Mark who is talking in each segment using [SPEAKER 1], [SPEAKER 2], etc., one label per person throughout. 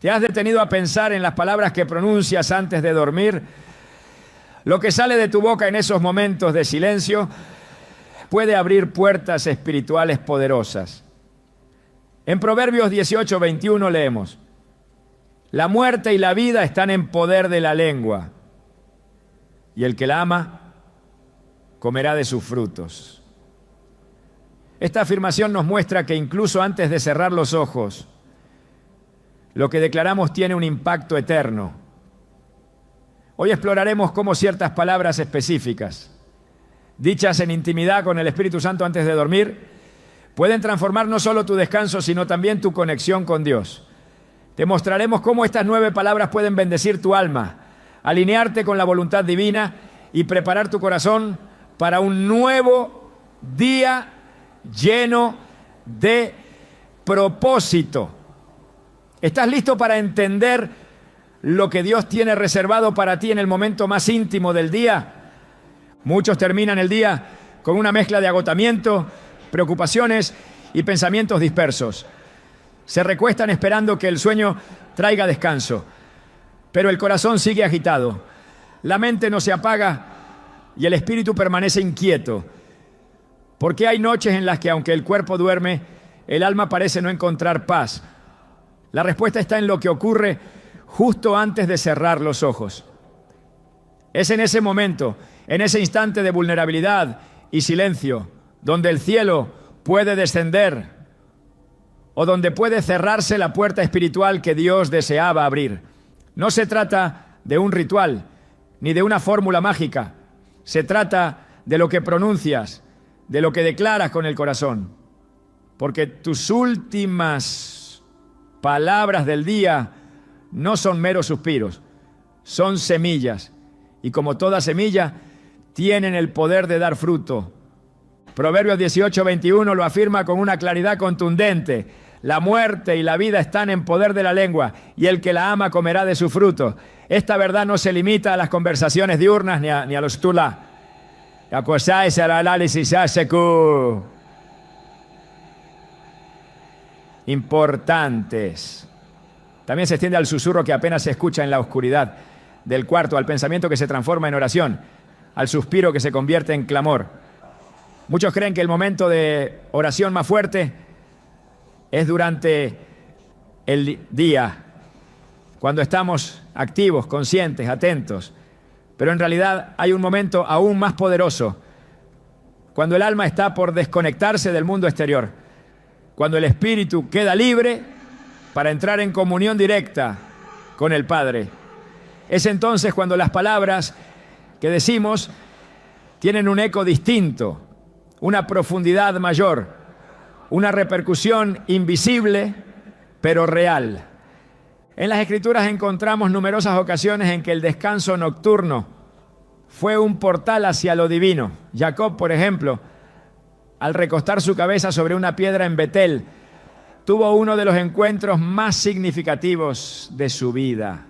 [SPEAKER 1] ¿Te has detenido a pensar en las palabras que pronuncias antes de dormir? Lo que sale de tu boca en esos momentos de silencio puede abrir puertas espirituales poderosas. En Proverbios 18:21 leemos: la muerte y la vida están en poder de la lengua, y el que la ama comerá de sus frutos. Esta afirmación nos muestra que incluso antes de cerrar los ojos, lo que declaramos tiene un impacto eterno. Hoy exploraremos cómo ciertas palabras específicas, dichas en intimidad con el Espíritu Santo antes de dormir, pueden transformar no solo tu descanso, sino también tu conexión con Dios. Te mostraremos cómo estas 9 palabras pueden bendecir tu alma, alinearte con la voluntad divina y preparar tu corazón para un nuevo día lleno de propósito. ¿Estás listo para entender lo que Dios tiene reservado para ti en el momento más íntimo del día? Muchos terminan el día con una mezcla de agotamiento, preocupaciones y pensamientos dispersos. Se recuestan esperando que el sueño traiga descanso, pero el corazón sigue agitado, la mente no se apaga y el espíritu permanece inquieto, porque hay noches en las que, aunque el cuerpo duerme, el alma parece no encontrar paz. La respuesta está en lo que ocurre justo antes de cerrar los ojos. Es en ese momento, en ese instante de vulnerabilidad y silencio, donde el cielo puede descender o donde puede cerrarse la puerta espiritual que Dios deseaba abrir. No se trata de un ritual ni de una fórmula mágica. Se trata de lo que pronuncias, de lo que declaras con el corazón. Porque tus últimas palabras del día no son meros suspiros, son semillas. Y como toda semilla, tienen el poder de dar fruto. Proverbios 18:21 lo afirma con una claridad contundente: la muerte y la vida están en poder de la lengua, y el que la ama comerá de su fruto. Esta verdad no se limita a las conversaciones diurnas ni a los tula. Importantes. También se extiende al susurro que apenas se escucha en la oscuridad del cuarto, al pensamiento que se transforma en oración, al suspiro que se convierte en clamor. Muchos creen que el momento de oración más fuerte es durante el día, cuando estamos activos, conscientes, atentos. Pero en realidad hay un momento aún más poderoso, cuando el alma está por desconectarse del mundo exterior, cuando el espíritu queda libre para entrar en comunión directa con el Padre. Es entonces cuando las palabras que decimos tienen un eco distinto, una profundidad mayor, una repercusión invisible, pero real. En las Escrituras encontramos numerosas ocasiones en que el descanso nocturno fue un portal hacia lo divino. Jacob, por ejemplo, al recostar su cabeza sobre una piedra en Betel, tuvo uno de los encuentros más significativos de su vida.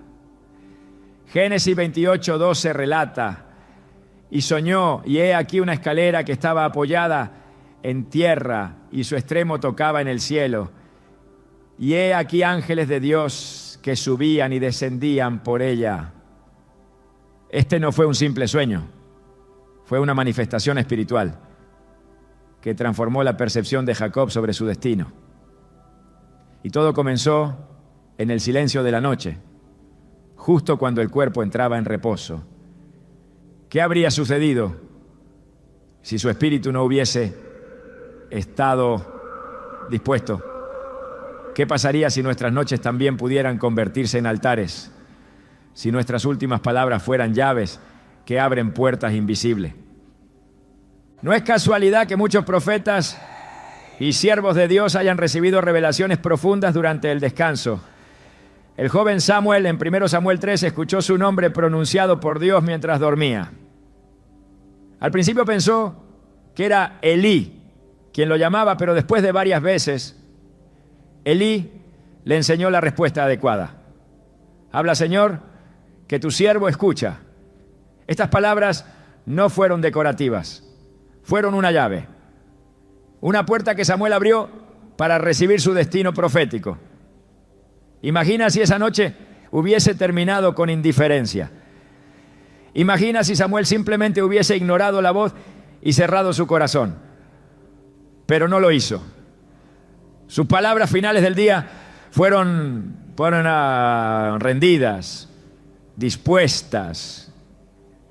[SPEAKER 1] Génesis 28:12 relata: y soñó, y he aquí una escalera que estaba apoyada en tierra, y su extremo tocaba en el cielo. Y he aquí ángeles de Dios que subían y descendían por ella. Este no fue un simple sueño, fue una manifestación espiritual que transformó la percepción de Jacob sobre su destino. Y todo comenzó en el silencio de la noche, justo cuando el cuerpo entraba en reposo. ¿Qué habría sucedido si su espíritu no hubiese estado dispuesto? ¿Qué pasaría si nuestras noches también pudieran convertirse en altares? Si nuestras últimas palabras fueran llaves que abren puertas invisibles. No es casualidad que muchos profetas y siervos de Dios hayan recibido revelaciones profundas durante el descanso. El joven Samuel, en 1 Samuel 3, escuchó su nombre pronunciado por Dios mientras dormía. Al principio pensó que era Elí quien lo llamaba, pero después de varias veces, Elí le enseñó la respuesta adecuada. Habla, Señor, que tu siervo escucha. Estas palabras no fueron decorativas, fueron una llave, una puerta que Samuel abrió para recibir su destino profético. Imagina si esa noche hubiese terminado con indiferencia. Imagina si Samuel simplemente hubiese ignorado la voz y cerrado su corazón. Pero no lo hizo. Sus palabras finales del día fueron rendidas, dispuestas.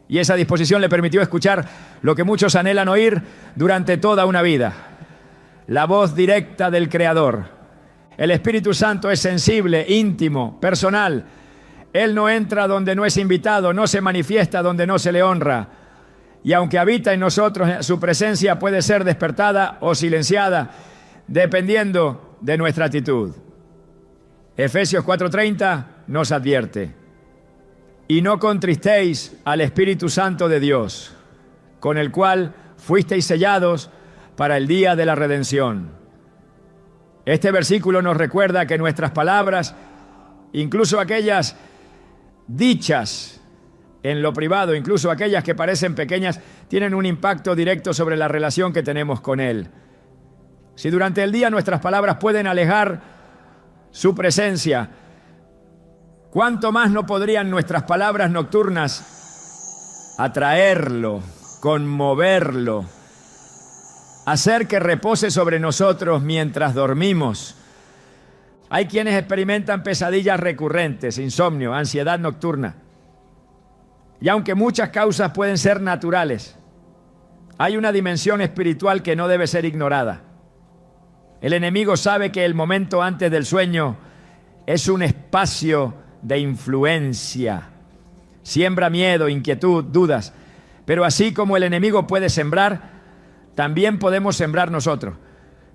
[SPEAKER 1] Y esa disposición le permitió escuchar lo que muchos anhelan oír durante toda una vida: la voz directa del Creador. El Espíritu Santo es sensible, íntimo, personal. Él no entra donde no es invitado, no se manifiesta donde no se le honra. Y aunque habita en nosotros, su presencia puede ser despertada o silenciada, dependiendo de nuestra actitud. Efesios 4:30 nos advierte: y no contristéis al Espíritu Santo de Dios, con el cual fuisteis sellados para el día de la redención. Este versículo nos recuerda que nuestras palabras, incluso aquellas dichas en lo privado, incluso aquellas que parecen pequeñas, tienen un impacto directo sobre la relación que tenemos con Él. Si durante el día nuestras palabras pueden alejar su presencia, ¿cuánto más no podrían nuestras palabras nocturnas atraerlo, conmoverlo, hacer que repose sobre nosotros mientras dormimos? Hay quienes experimentan pesadillas recurrentes, insomnio, ansiedad nocturna. Y aunque muchas causas pueden ser naturales, hay una dimensión espiritual que no debe ser ignorada. El enemigo sabe que el momento antes del sueño es un espacio de influencia. Siembra miedo, inquietud, dudas. Pero así como el enemigo puede sembrar, también podemos sembrar nosotros.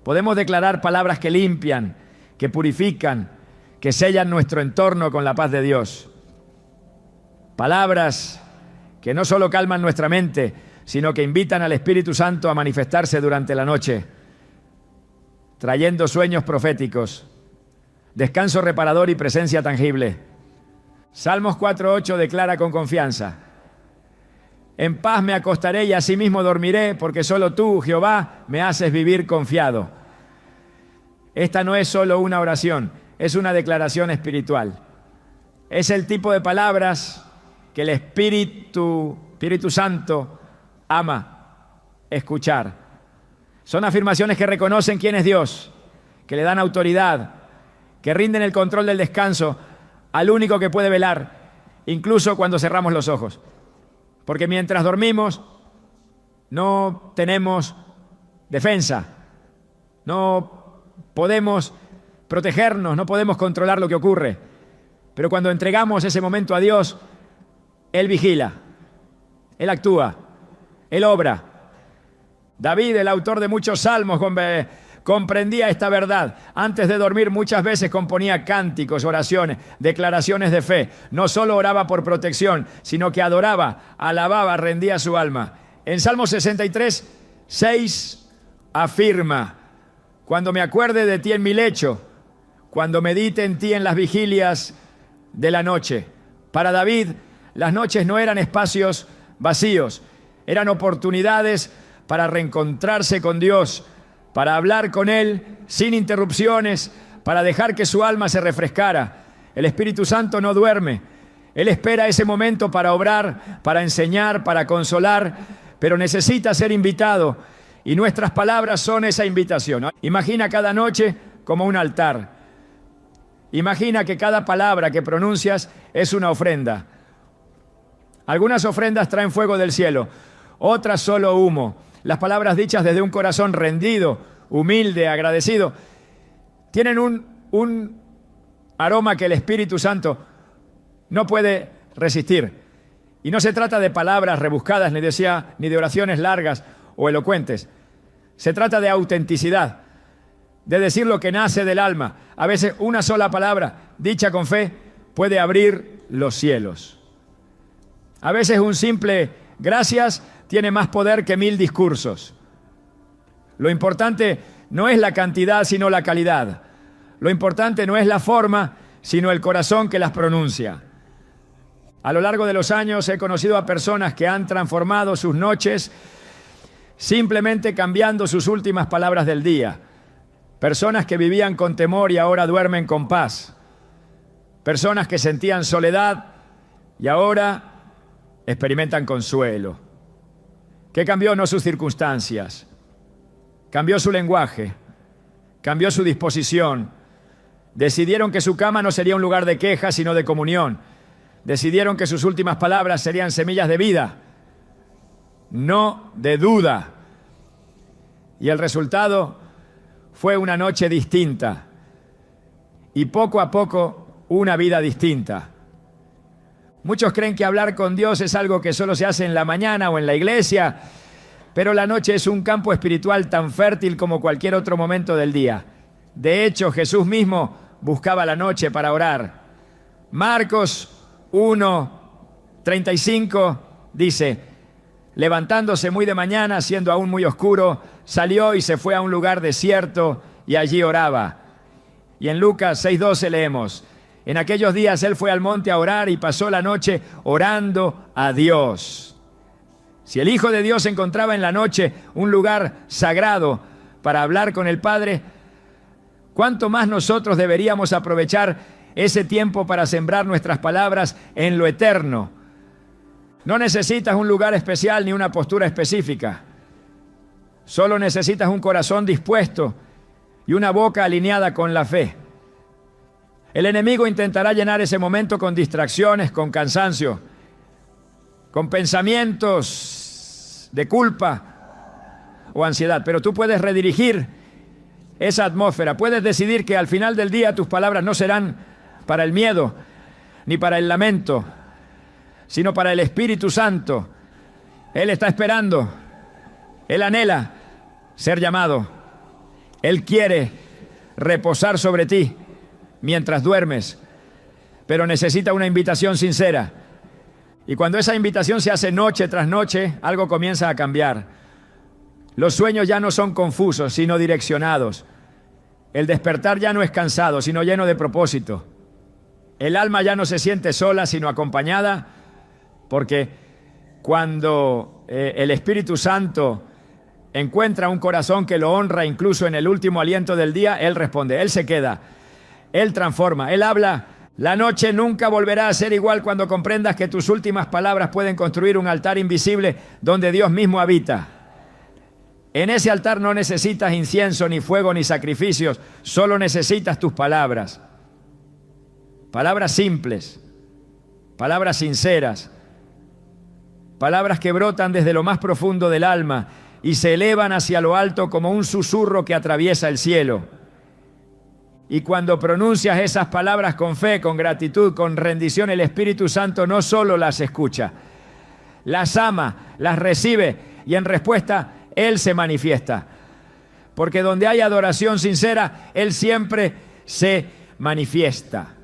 [SPEAKER 1] Podemos declarar palabras que limpian, que purifican, que sellan nuestro entorno con la paz de Dios. Palabras que no solo calman nuestra mente, sino que invitan al Espíritu Santo a manifestarse durante la noche, trayendo sueños proféticos, descanso reparador y presencia tangible. Salmos 4:8 declara con confianza: en paz me acostaré y asimismo dormiré, porque solo tú, Jehová, me haces vivir confiado. Esta no es solo una oración, es una declaración espiritual. Es el tipo de palabras que el Espíritu Santo ama escuchar. Son afirmaciones que reconocen quién es Dios, que le dan autoridad, que rinden el control del descanso al único que puede velar, incluso cuando cerramos los ojos. Porque mientras dormimos no tenemos defensa, no podemos protegernos, no podemos controlar lo que ocurre. Pero cuando entregamos ese momento a Dios, Él vigila, Él actúa, Él obra. David, el autor de muchos salmos, comprendía esta verdad. Antes de dormir muchas veces componía cánticos, oraciones, declaraciones de fe. No solo oraba por protección, sino que adoraba, alababa, rendía su alma. En Salmo 63:6 afirma: cuando me acuerde de ti en mi lecho, cuando medite en ti en las vigilias de la noche. Para David, las noches no eran espacios vacíos, eran oportunidades para reencontrarse con Dios, para hablar con Él sin interrupciones, para dejar que su alma se refrescara. El Espíritu Santo no duerme. Él espera ese momento para obrar, para enseñar, para consolar, pero necesita ser invitado. Y nuestras palabras son esa invitación. Imagina cada noche como un altar. Imagina que cada palabra que pronuncias es una ofrenda. Algunas ofrendas traen fuego del cielo, otras solo humo. Las palabras dichas desde un corazón rendido, humilde, agradecido, tienen un aroma que el Espíritu Santo no puede resistir. Y no se trata de palabras rebuscadas, ni de oraciones largas o elocuentes. Se trata de autenticidad, de decir lo que nace del alma. A veces una sola palabra, dicha con fe, puede abrir los cielos. A veces un simple gracias tiene más poder que 1000 discursos. Lo importante no es la cantidad, sino la calidad. Lo importante no es la forma, sino el corazón que las pronuncia. A lo largo de los años he conocido a personas que han transformado sus noches simplemente cambiando sus últimas palabras del día. Personas que vivían con temor y ahora duermen con paz. Personas que sentían soledad y ahora experimentan consuelo. ¿Qué cambió? No sus circunstancias. Cambió su lenguaje. Cambió su disposición. Decidieron que su cama no sería un lugar de queja, sino de comunión. Decidieron que sus últimas palabras serían semillas de vida, no de duda. Y el resultado fue una noche distinta y poco a poco una vida distinta. Muchos creen que hablar con Dios es algo que solo se hace en la mañana o en la iglesia, pero la noche es un campo espiritual tan fértil como cualquier otro momento del día. De hecho, Jesús mismo buscaba la noche para orar. Marcos 1:35 dice: levantándose muy de mañana, siendo aún muy oscuro, salió y se fue a un lugar desierto y allí oraba. Y en Lucas 6:12 leemos: en aquellos días él fue al monte a orar y pasó la noche orando a Dios. Si el Hijo de Dios encontraba en la noche un lugar sagrado para hablar con el Padre, ¿cuánto más nosotros deberíamos aprovechar ese tiempo para sembrar nuestras palabras en lo eterno? No necesitas un lugar especial ni una postura específica. Solo necesitas un corazón dispuesto y una boca alineada con la fe. El enemigo intentará llenar ese momento con distracciones, con cansancio, con pensamientos de culpa o ansiedad. Pero tú puedes redirigir esa atmósfera. Puedes decidir que al final del día tus palabras no serán para el miedo ni para el lamento, sino para el Espíritu Santo. Él está esperando. Él anhela ser llamado. Él quiere reposar sobre ti mientras duermes, pero necesita una invitación sincera. Y cuando esa invitación se hace noche tras noche, algo comienza a cambiar. Los sueños ya no son confusos, sino direccionados. El despertar ya no es cansado, sino lleno de propósito. El alma ya no se siente sola, sino acompañada, porque cuando el Espíritu Santo encuentra un corazón que lo honra incluso en el último aliento del día, Él responde, Él se queda, Él transforma, Él habla. La noche nunca volverá a ser igual cuando comprendas que tus últimas palabras pueden construir un altar invisible donde Dios mismo habita. En ese altar no necesitas incienso, ni fuego, ni sacrificios, solo necesitas tus palabras. Palabras simples, palabras sinceras, palabras que brotan desde lo más profundo del alma y se elevan hacia lo alto como un susurro que atraviesa el cielo. Y cuando pronuncias esas palabras con fe, con gratitud, con rendición, el Espíritu Santo no solo las escucha, las ama, las recibe y en respuesta Él se manifiesta. Porque donde hay adoración sincera, Él siempre se manifiesta.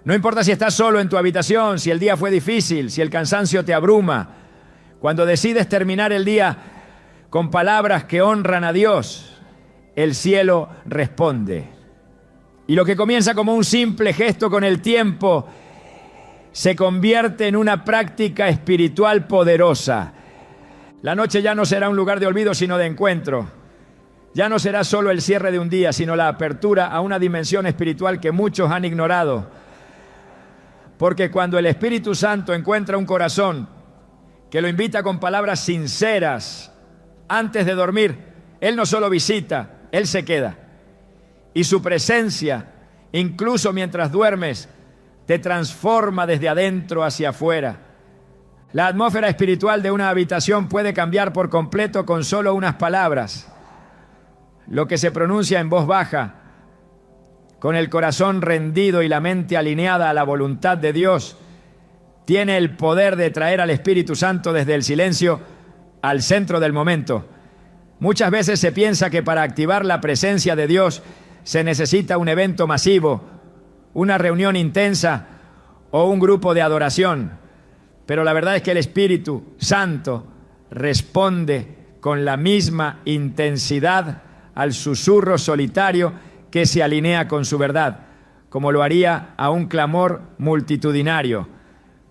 [SPEAKER 1] No importa si estás solo en tu habitación, si el día fue difícil, si el cansancio te abruma. Cuando decides terminar el día con palabras que honran a Dios, el cielo responde. Y lo que comienza como un simple gesto con el tiempo se convierte en una práctica espiritual poderosa. La noche ya no será un lugar de olvido, sino de encuentro. Ya no será solo el cierre de un día, sino la apertura a una dimensión espiritual que muchos han ignorado. Porque cuando el Espíritu Santo encuentra un corazón que lo invita con palabras sinceras antes de dormir, Él no solo visita, Él se queda. Y su presencia, incluso mientras duermes, te transforma desde adentro hacia afuera. La atmósfera espiritual de una habitación puede cambiar por completo con solo unas palabras. Lo que se pronuncia en voz baja, con el corazón rendido y la mente alineada a la voluntad de Dios, tiene el poder de traer al Espíritu Santo desde el silencio al centro del momento. Muchas veces se piensa que para activar la presencia de Dios se necesita un evento masivo, una reunión intensa o un grupo de adoración. Pero la verdad es que el Espíritu Santo responde con la misma intensidad al susurro solitario que se alinea con su verdad, como lo haría a un clamor multitudinario,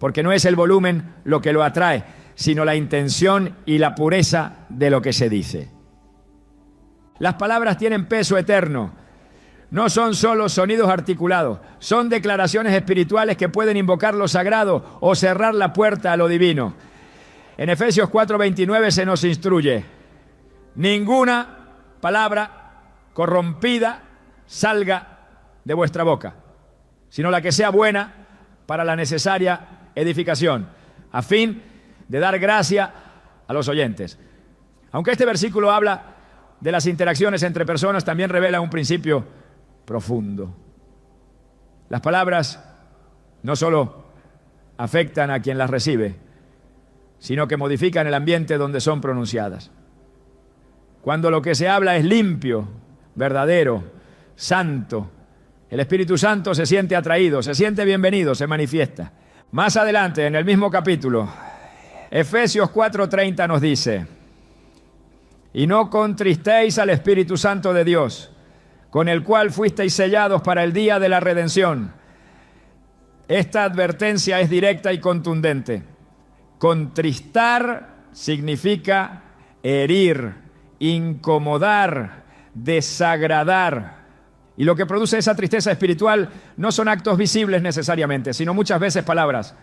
[SPEAKER 1] porque no es el volumen lo que lo atrae, sino la intención y la pureza de lo que se dice. Las palabras tienen peso eterno. no son solo sonidos articulados, son declaraciones espirituales que pueden invocar lo sagrado o cerrar la puerta a lo divino. En Efesios 4:29 se nos instruye: ninguna palabra corrompida salga de vuestra boca, sino la que sea buena para la necesaria edificación, a fin de dar gracia a los oyentes. Aunque este versículo habla de las interacciones entre personas, también revela un principio profundo. Las palabras no solo afectan a quien las recibe, sino que modifican el ambiente donde son pronunciadas. Cuando lo que se habla es limpio, verdadero, santo, el Espíritu Santo se siente atraído, se siente bienvenido, se manifiesta. Más adelante, en el mismo capítulo, Efesios 4:30 nos dice: y no contristéis al Espíritu Santo de Dios, con el cual fuisteis sellados para el día de la redención. Esta advertencia es directa y contundente. Contristar significa herir, incomodar, desagradar. Y lo que produce esa tristeza espiritual no son actos visibles necesariamente, sino muchas veces palabras.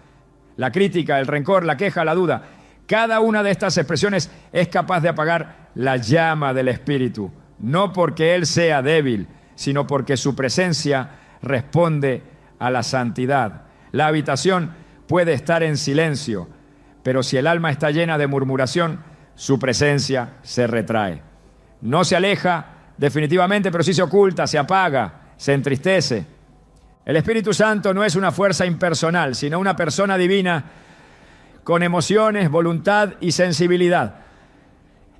[SPEAKER 1] La crítica, el rencor, la queja, la duda. Cada una de estas expresiones es capaz de apagar la llama del Espíritu. No porque Él sea débil, sino porque su presencia responde a la santidad. La habitación puede estar en silencio, pero si el alma está llena de murmuración, su presencia se retrae. No se aleja definitivamente, pero sí se oculta, se apaga, se entristece. El Espíritu Santo no es una fuerza impersonal, sino una persona divina con emociones, voluntad y sensibilidad.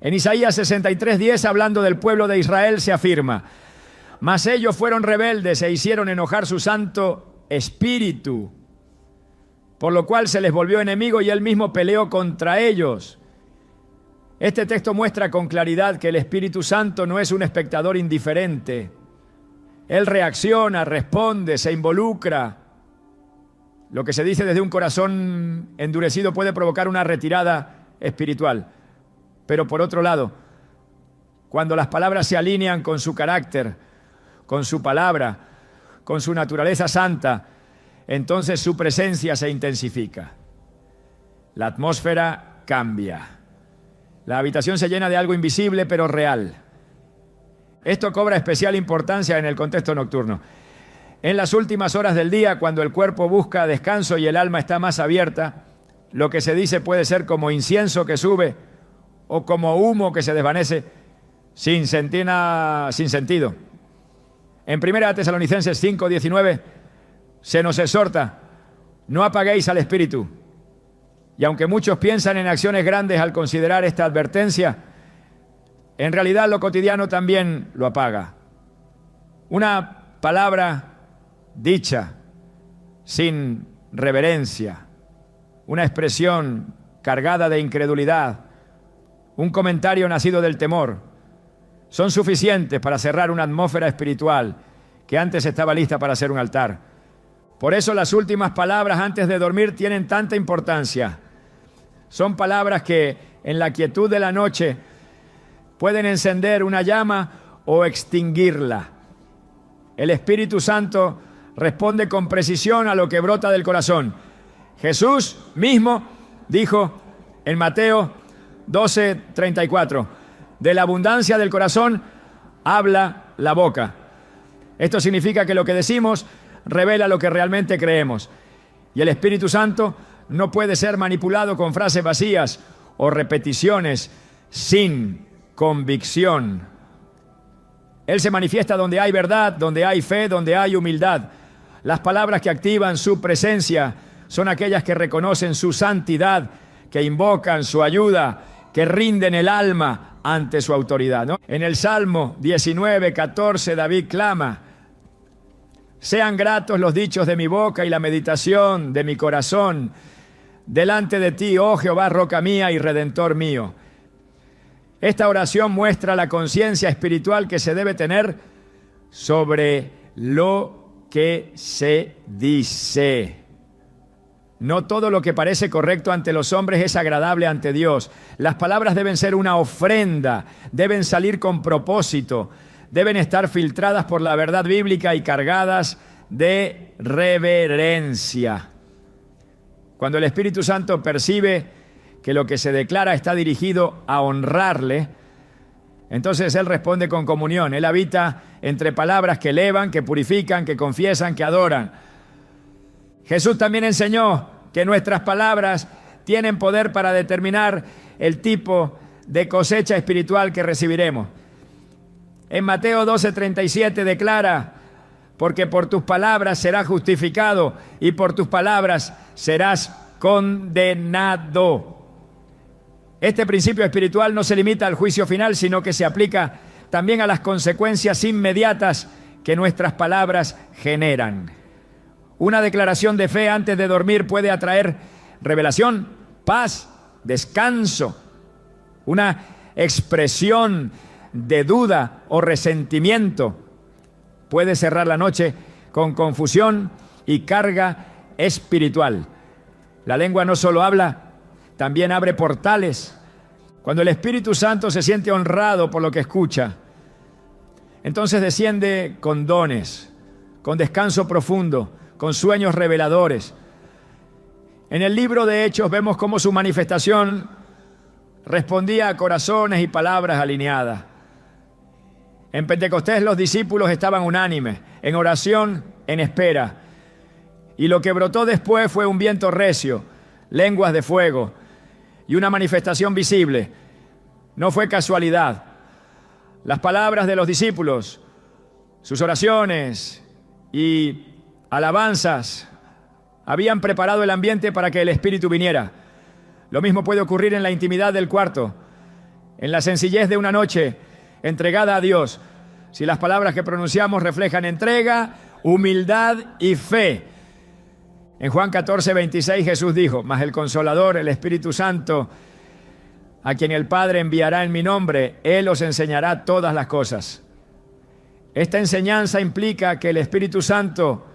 [SPEAKER 1] En Isaías 63:10, hablando del pueblo de Israel, se afirma: mas ellos fueron rebeldes e hicieron enojar su Santo Espíritu, por lo cual se les volvió enemigo y él mismo peleó contra ellos. Este texto muestra con claridad que el Espíritu Santo no es un espectador indiferente. Él reacciona, responde, se involucra. Lo que se dice desde un corazón endurecido puede provocar una retirada espiritual. Pero por otro lado, cuando las palabras se alinean con su carácter, con su palabra, con su naturaleza santa, entonces su presencia se intensifica. La atmósfera cambia. La habitación se llena de algo invisible pero real. Esto cobra especial importancia en el contexto nocturno. En las últimas horas del día, cuando el cuerpo busca descanso y el alma está más abierta, lo que se dice puede ser como incienso que sube o como humo que se desvanece sin sentido. En 1 Tesalonicenses 5:19 se nos exhorta: no apaguéis al Espíritu. Y aunque muchos piensan en acciones grandes al considerar esta advertencia, en realidad lo cotidiano también lo apaga. Una palabra dicha sin reverencia, una expresión cargada de incredulidad, un comentario nacido del temor, son suficientes para cerrar una atmósfera espiritual que antes estaba lista para ser un altar. Por eso las últimas palabras antes de dormir tienen tanta importancia. Son palabras que en la quietud de la noche pueden encender una llama o extinguirla. El Espíritu Santo responde con precisión a lo que brota del corazón. Jesús mismo dijo en Mateo 12:34, de la abundancia del corazón habla la boca. Esto significa que lo que decimos revela lo que realmente creemos. Y el Espíritu Santo no puede ser manipulado con frases vacías o repeticiones sin convicción. Él se manifiesta donde hay verdad, donde hay fe, donde hay humildad. Las palabras que activan su presencia son aquellas que reconocen su santidad, que invocan su ayuda, que rinden el alma ante su autoridad, ¿no? En el Salmo 19:14 David clama: sean gratos los dichos de mi boca y la meditación de mi corazón delante de ti, oh Jehová, roca mía y redentor mío. Esta oración muestra la conciencia espiritual que se debe tener sobre lo que se dice. No todo lo que parece correcto ante los hombres es agradable ante Dios. Las palabras deben ser una ofrenda, deben salir con propósito, deben estar filtradas por la verdad bíblica y cargadas de reverencia. Cuando el Espíritu Santo percibe que lo que se declara está dirigido a honrarle, entonces Él responde con comunión. Él habita entre palabras que elevan, que purifican, que confiesan, que adoran. Jesús también enseñó que nuestras palabras tienen poder para determinar el tipo de cosecha espiritual que recibiremos. En Mateo 12:37 declara: porque por tus palabras serás justificado y por tus palabras serás condenado. Este principio espiritual no se limita al juicio final, sino que se aplica también a las consecuencias inmediatas que nuestras palabras generan. Una declaración de fe antes de dormir puede atraer revelación, paz, descanso. Una expresión de duda o resentimiento puede cerrar la noche con confusión y carga espiritual. La lengua no solo habla, también abre portales. Cuando el Espíritu Santo se siente honrado por lo que escucha, entonces desciende con dones, con descanso profundo, con sueños reveladores. En el libro de Hechos vemos cómo su manifestación respondía a corazones y palabras alineadas. En Pentecostés los discípulos estaban unánimes, en oración, en espera. Y lo que brotó después fue un viento recio, lenguas de fuego y una manifestación visible. No fue casualidad. Las palabras de los discípulos, sus oraciones y alabanzas habían preparado el ambiente para que el Espíritu viniera. Lo mismo puede ocurrir en la intimidad del cuarto, en la sencillez de una noche entregada a Dios, si las palabras que pronunciamos reflejan entrega, humildad y fe. En Juan 14:26 Jesús dijo: mas el Consolador, el Espíritu Santo, a quien el Padre enviará en mi nombre, Él os enseñará todas las cosas. Esta enseñanza implica que el Espíritu Santo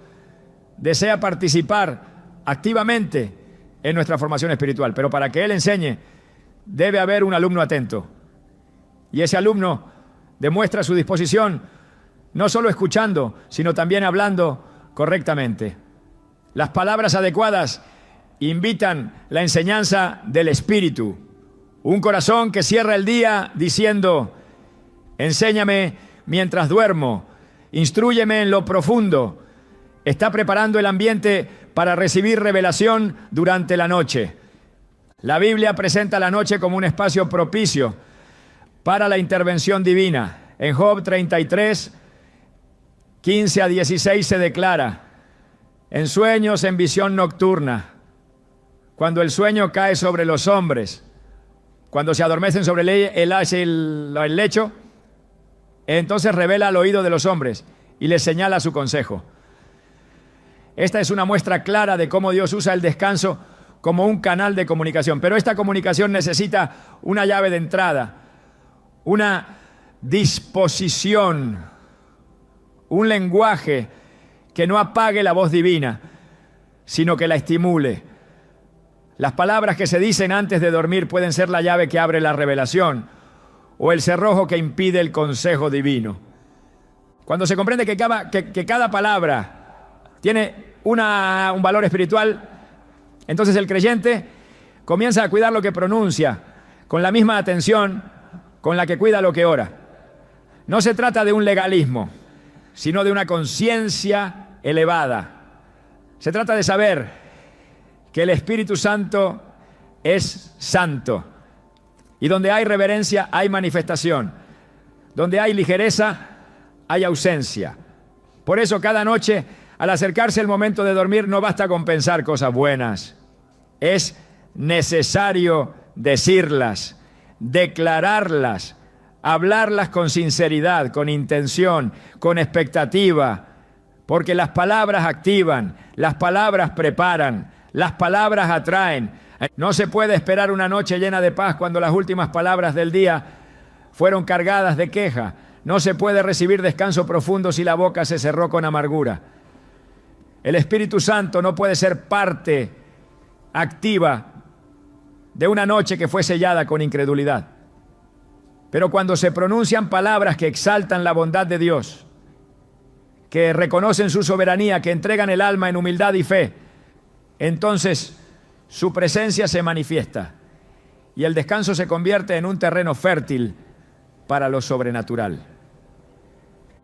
[SPEAKER 1] desea participar activamente en nuestra formación espiritual, pero para que Él enseñe debe haber un alumno atento. Y ese alumno demuestra su disposición no solo escuchando, sino también hablando correctamente. Las palabras adecuadas invitan la enseñanza del Espíritu. Un corazón que cierra el día diciendo: enséñame mientras duermo, instrúyeme en lo profundo, está preparando el ambiente para recibir revelación durante la noche. La Biblia presenta la noche como un espacio propicio para la intervención divina. En Job 33, 15 a 16 se declara: en sueños, en visión nocturna, cuando el sueño cae sobre los hombres, cuando se adormecen sobre el lecho, entonces revela al oído de los hombres y les señala su consejo. Esta es una muestra clara de cómo Dios usa el descanso como un canal de comunicación. Pero esta comunicación necesita una llave de entrada, una disposición, un lenguaje que no apague la voz divina, sino que la estimule. Las palabras que se dicen antes de dormir pueden ser la llave que abre la revelación o el cerrojo que impide el consejo divino. Cuando se comprende que cada palabra tiene un valor espiritual, entonces el creyente comienza a cuidar lo que pronuncia con la misma atención con la que cuida lo que ora. No se trata de un legalismo, sino de una conciencia elevada. Se trata de saber que el Espíritu Santo es santo. Y donde hay reverencia, hay manifestación. Donde hay ligereza, hay ausencia. Por eso cada noche, al acercarse el momento de dormir, no basta con pensar cosas buenas. Es necesario decirlas, declararlas, hablarlas con sinceridad, con intención, con expectativa, porque las palabras activan, las palabras preparan, las palabras atraen. No se puede esperar una noche llena de paz cuando las últimas palabras del día fueron cargadas de queja. No se puede recibir descanso profundo si la boca se cerró con amargura. El Espíritu Santo no puede ser parte activa de una noche que fue sellada con incredulidad. Pero cuando se pronuncian palabras que exaltan la bondad de Dios, que reconocen su soberanía, que entregan el alma en humildad y fe, entonces su presencia se manifiesta y el descanso se convierte en un terreno fértil para lo sobrenatural.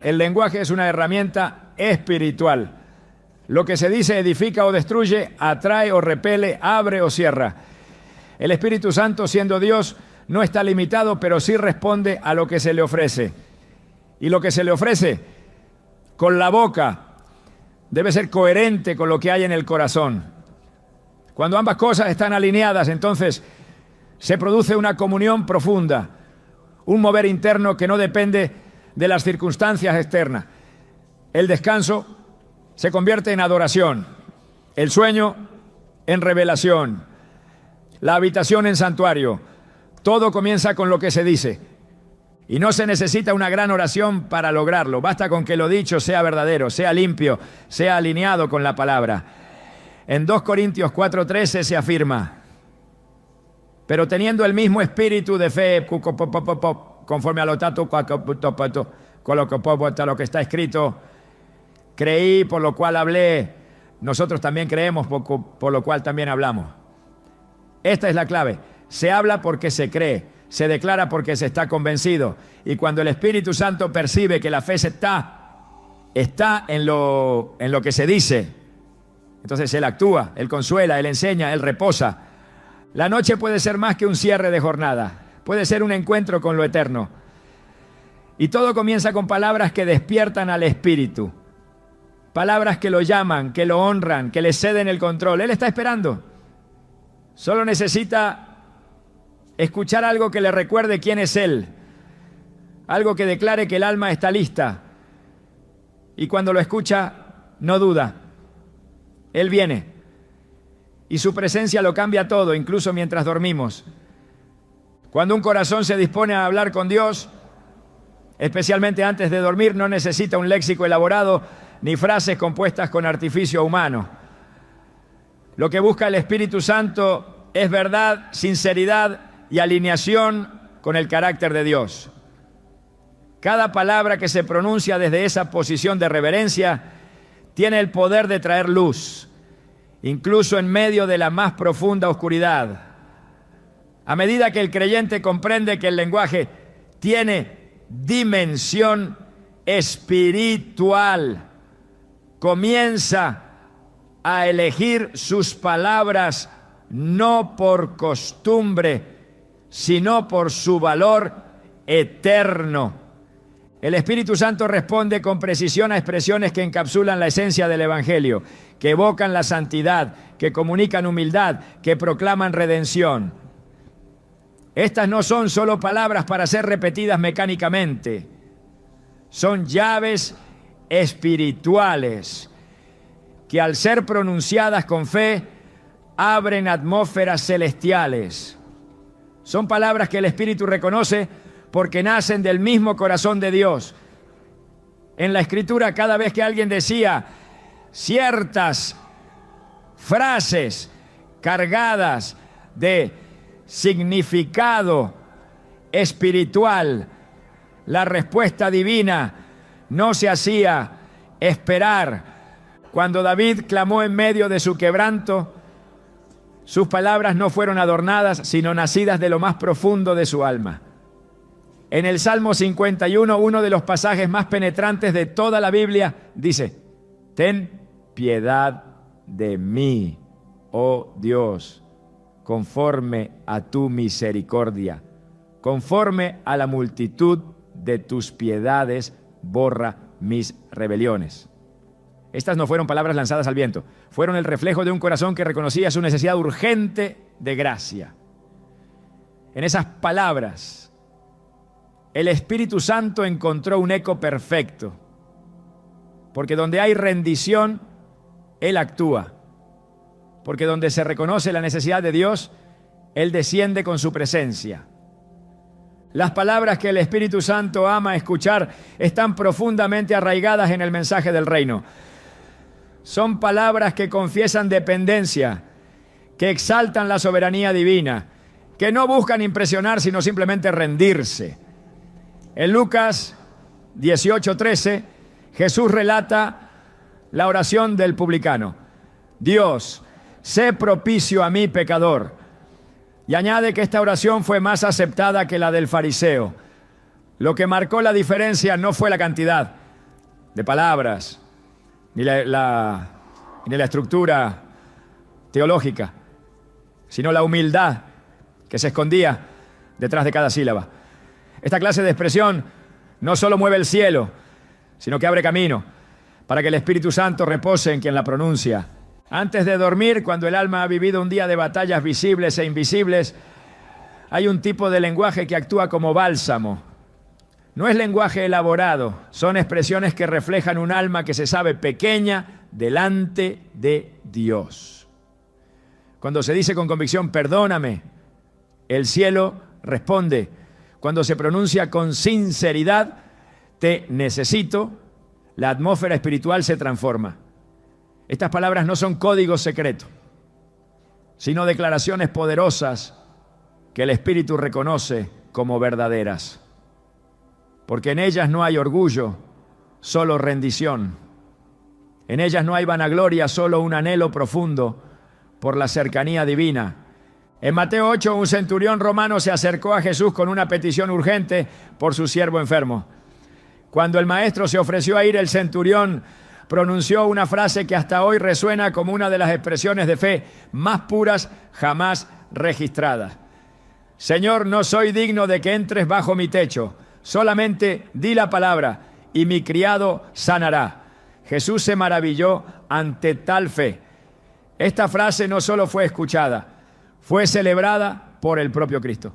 [SPEAKER 1] El lenguaje es una herramienta espiritual. Lo que se dice edifica o destruye, atrae o repele, abre o cierra. El Espíritu Santo, siendo Dios, no está limitado, pero sí responde a lo que se le ofrece. Y lo que se le ofrece con la boca debe ser coherente con lo que hay en el corazón. Cuando ambas cosas están alineadas, entonces se produce una comunión profunda, un mover interno que no depende de las circunstancias externas. El descanso se convierte en adoración, el sueño en revelación, la habitación en santuario. Todo comienza con lo que se dice. Y no se necesita una gran oración para lograrlo. Basta con que lo dicho sea verdadero, sea limpio, sea alineado con la palabra. En 2 Corintios 4:13 se afirma: pero teniendo el mismo espíritu de fe, conforme a lo que está escrito, creí, por lo cual hablé. Nosotros también creemos, por lo cual también hablamos. Esta es la clave. Se habla porque se cree, se declara porque se está convencido. Y cuando el Espíritu Santo percibe que la fe está en lo que se dice, entonces Él actúa, Él consuela, Él enseña, Él reposa. La noche puede ser más que un cierre de jornada, puede ser un encuentro con lo eterno. Y todo comienza con palabras que despiertan al Espíritu. Palabras que lo llaman, que lo honran, que le ceden el control. Él está esperando. Solo necesita escuchar algo que le recuerde quién es Él. Algo que declare que el alma está lista. Y cuando lo escucha, no duda. Él viene. Y su presencia lo cambia todo, incluso mientras dormimos. Cuando un corazón se dispone a hablar con Dios, especialmente antes de dormir, no necesita un léxico elaborado ni frases compuestas con artificio humano. Lo que busca el Espíritu Santo es verdad, sinceridad y alineación con el carácter de Dios. Cada palabra que se pronuncia desde esa posición de reverencia tiene el poder de traer luz, incluso en medio de la más profunda oscuridad. A medida que el creyente comprende que el lenguaje tiene dimensión espiritual, comienza a elegir sus palabras no por costumbre, sino por su valor eterno. El Espíritu Santo responde con precisión a expresiones que encapsulan la esencia del Evangelio, que evocan la santidad, que comunican humildad, que proclaman redención. Estas no son solo palabras para ser repetidas mecánicamente, son llaves espirituales que al ser pronunciadas con fe abren atmósferas celestiales. Son palabras que el Espíritu reconoce porque nacen del mismo corazón de Dios. En la Escritura, cada vez que alguien decía ciertas frases cargadas de significado espiritual, la respuesta divina no se hacía esperar. Cuando David clamó en medio de su quebranto, sus palabras no fueron adornadas, sino nacidas de lo más profundo de su alma. En el Salmo 51, uno de los pasajes más penetrantes de toda la Biblia, dice: ten piedad de mí, oh Dios, conforme a tu misericordia, conforme a la multitud de tus piedades, borra mis rebeliones. Estas no fueron palabras lanzadas al viento, fueron el reflejo de un corazón que reconocía su necesidad urgente de gracia. En esas palabras, el Espíritu Santo encontró un eco perfecto, porque donde hay rendición, Él actúa, porque donde se reconoce la necesidad de Dios, Él desciende con su presencia. Las palabras que el Espíritu Santo ama escuchar están profundamente arraigadas en el mensaje del reino. Son palabras que confiesan dependencia, que exaltan la soberanía divina, que no buscan impresionar, sino simplemente rendirse. En Lucas 18:13, Jesús relata la oración del publicano. Dios, sé propicio a mí, pecador. Y añade que esta oración fue más aceptada que la del fariseo. Lo que marcó la diferencia no fue la cantidad de palabras, ni la estructura teológica, sino la humildad que se escondía detrás de cada sílaba. Esta clase de expresión no solo mueve el cielo, sino que abre camino para que el Espíritu Santo repose en quien la pronuncia. Antes de dormir, cuando el alma ha vivido un día de batallas visibles e invisibles, hay un tipo de lenguaje que actúa como bálsamo. No es lenguaje elaborado, son expresiones que reflejan un alma que se sabe pequeña delante de Dios. Cuando se dice con convicción, perdóname, el cielo responde. Cuando se pronuncia con sinceridad, te necesito, la atmósfera espiritual se transforma. Estas palabras no son códigos secretos, sino declaraciones poderosas que el Espíritu reconoce como verdaderas. Porque en ellas no hay orgullo, solo rendición. En ellas no hay vanagloria, solo un anhelo profundo por la cercanía divina. En Mateo 8, un centurión romano se acercó a Jesús con una petición urgente por su siervo enfermo. Cuando el maestro se ofreció a ir, el centurión pronunció una frase que hasta hoy resuena como una de las expresiones de fe más puras jamás registradas. Señor, no soy digno de que entres bajo mi techo. Solamente di la palabra y mi criado sanará. Jesús se maravilló ante tal fe. Esta frase no solo fue escuchada, fue celebrada por el propio Cristo.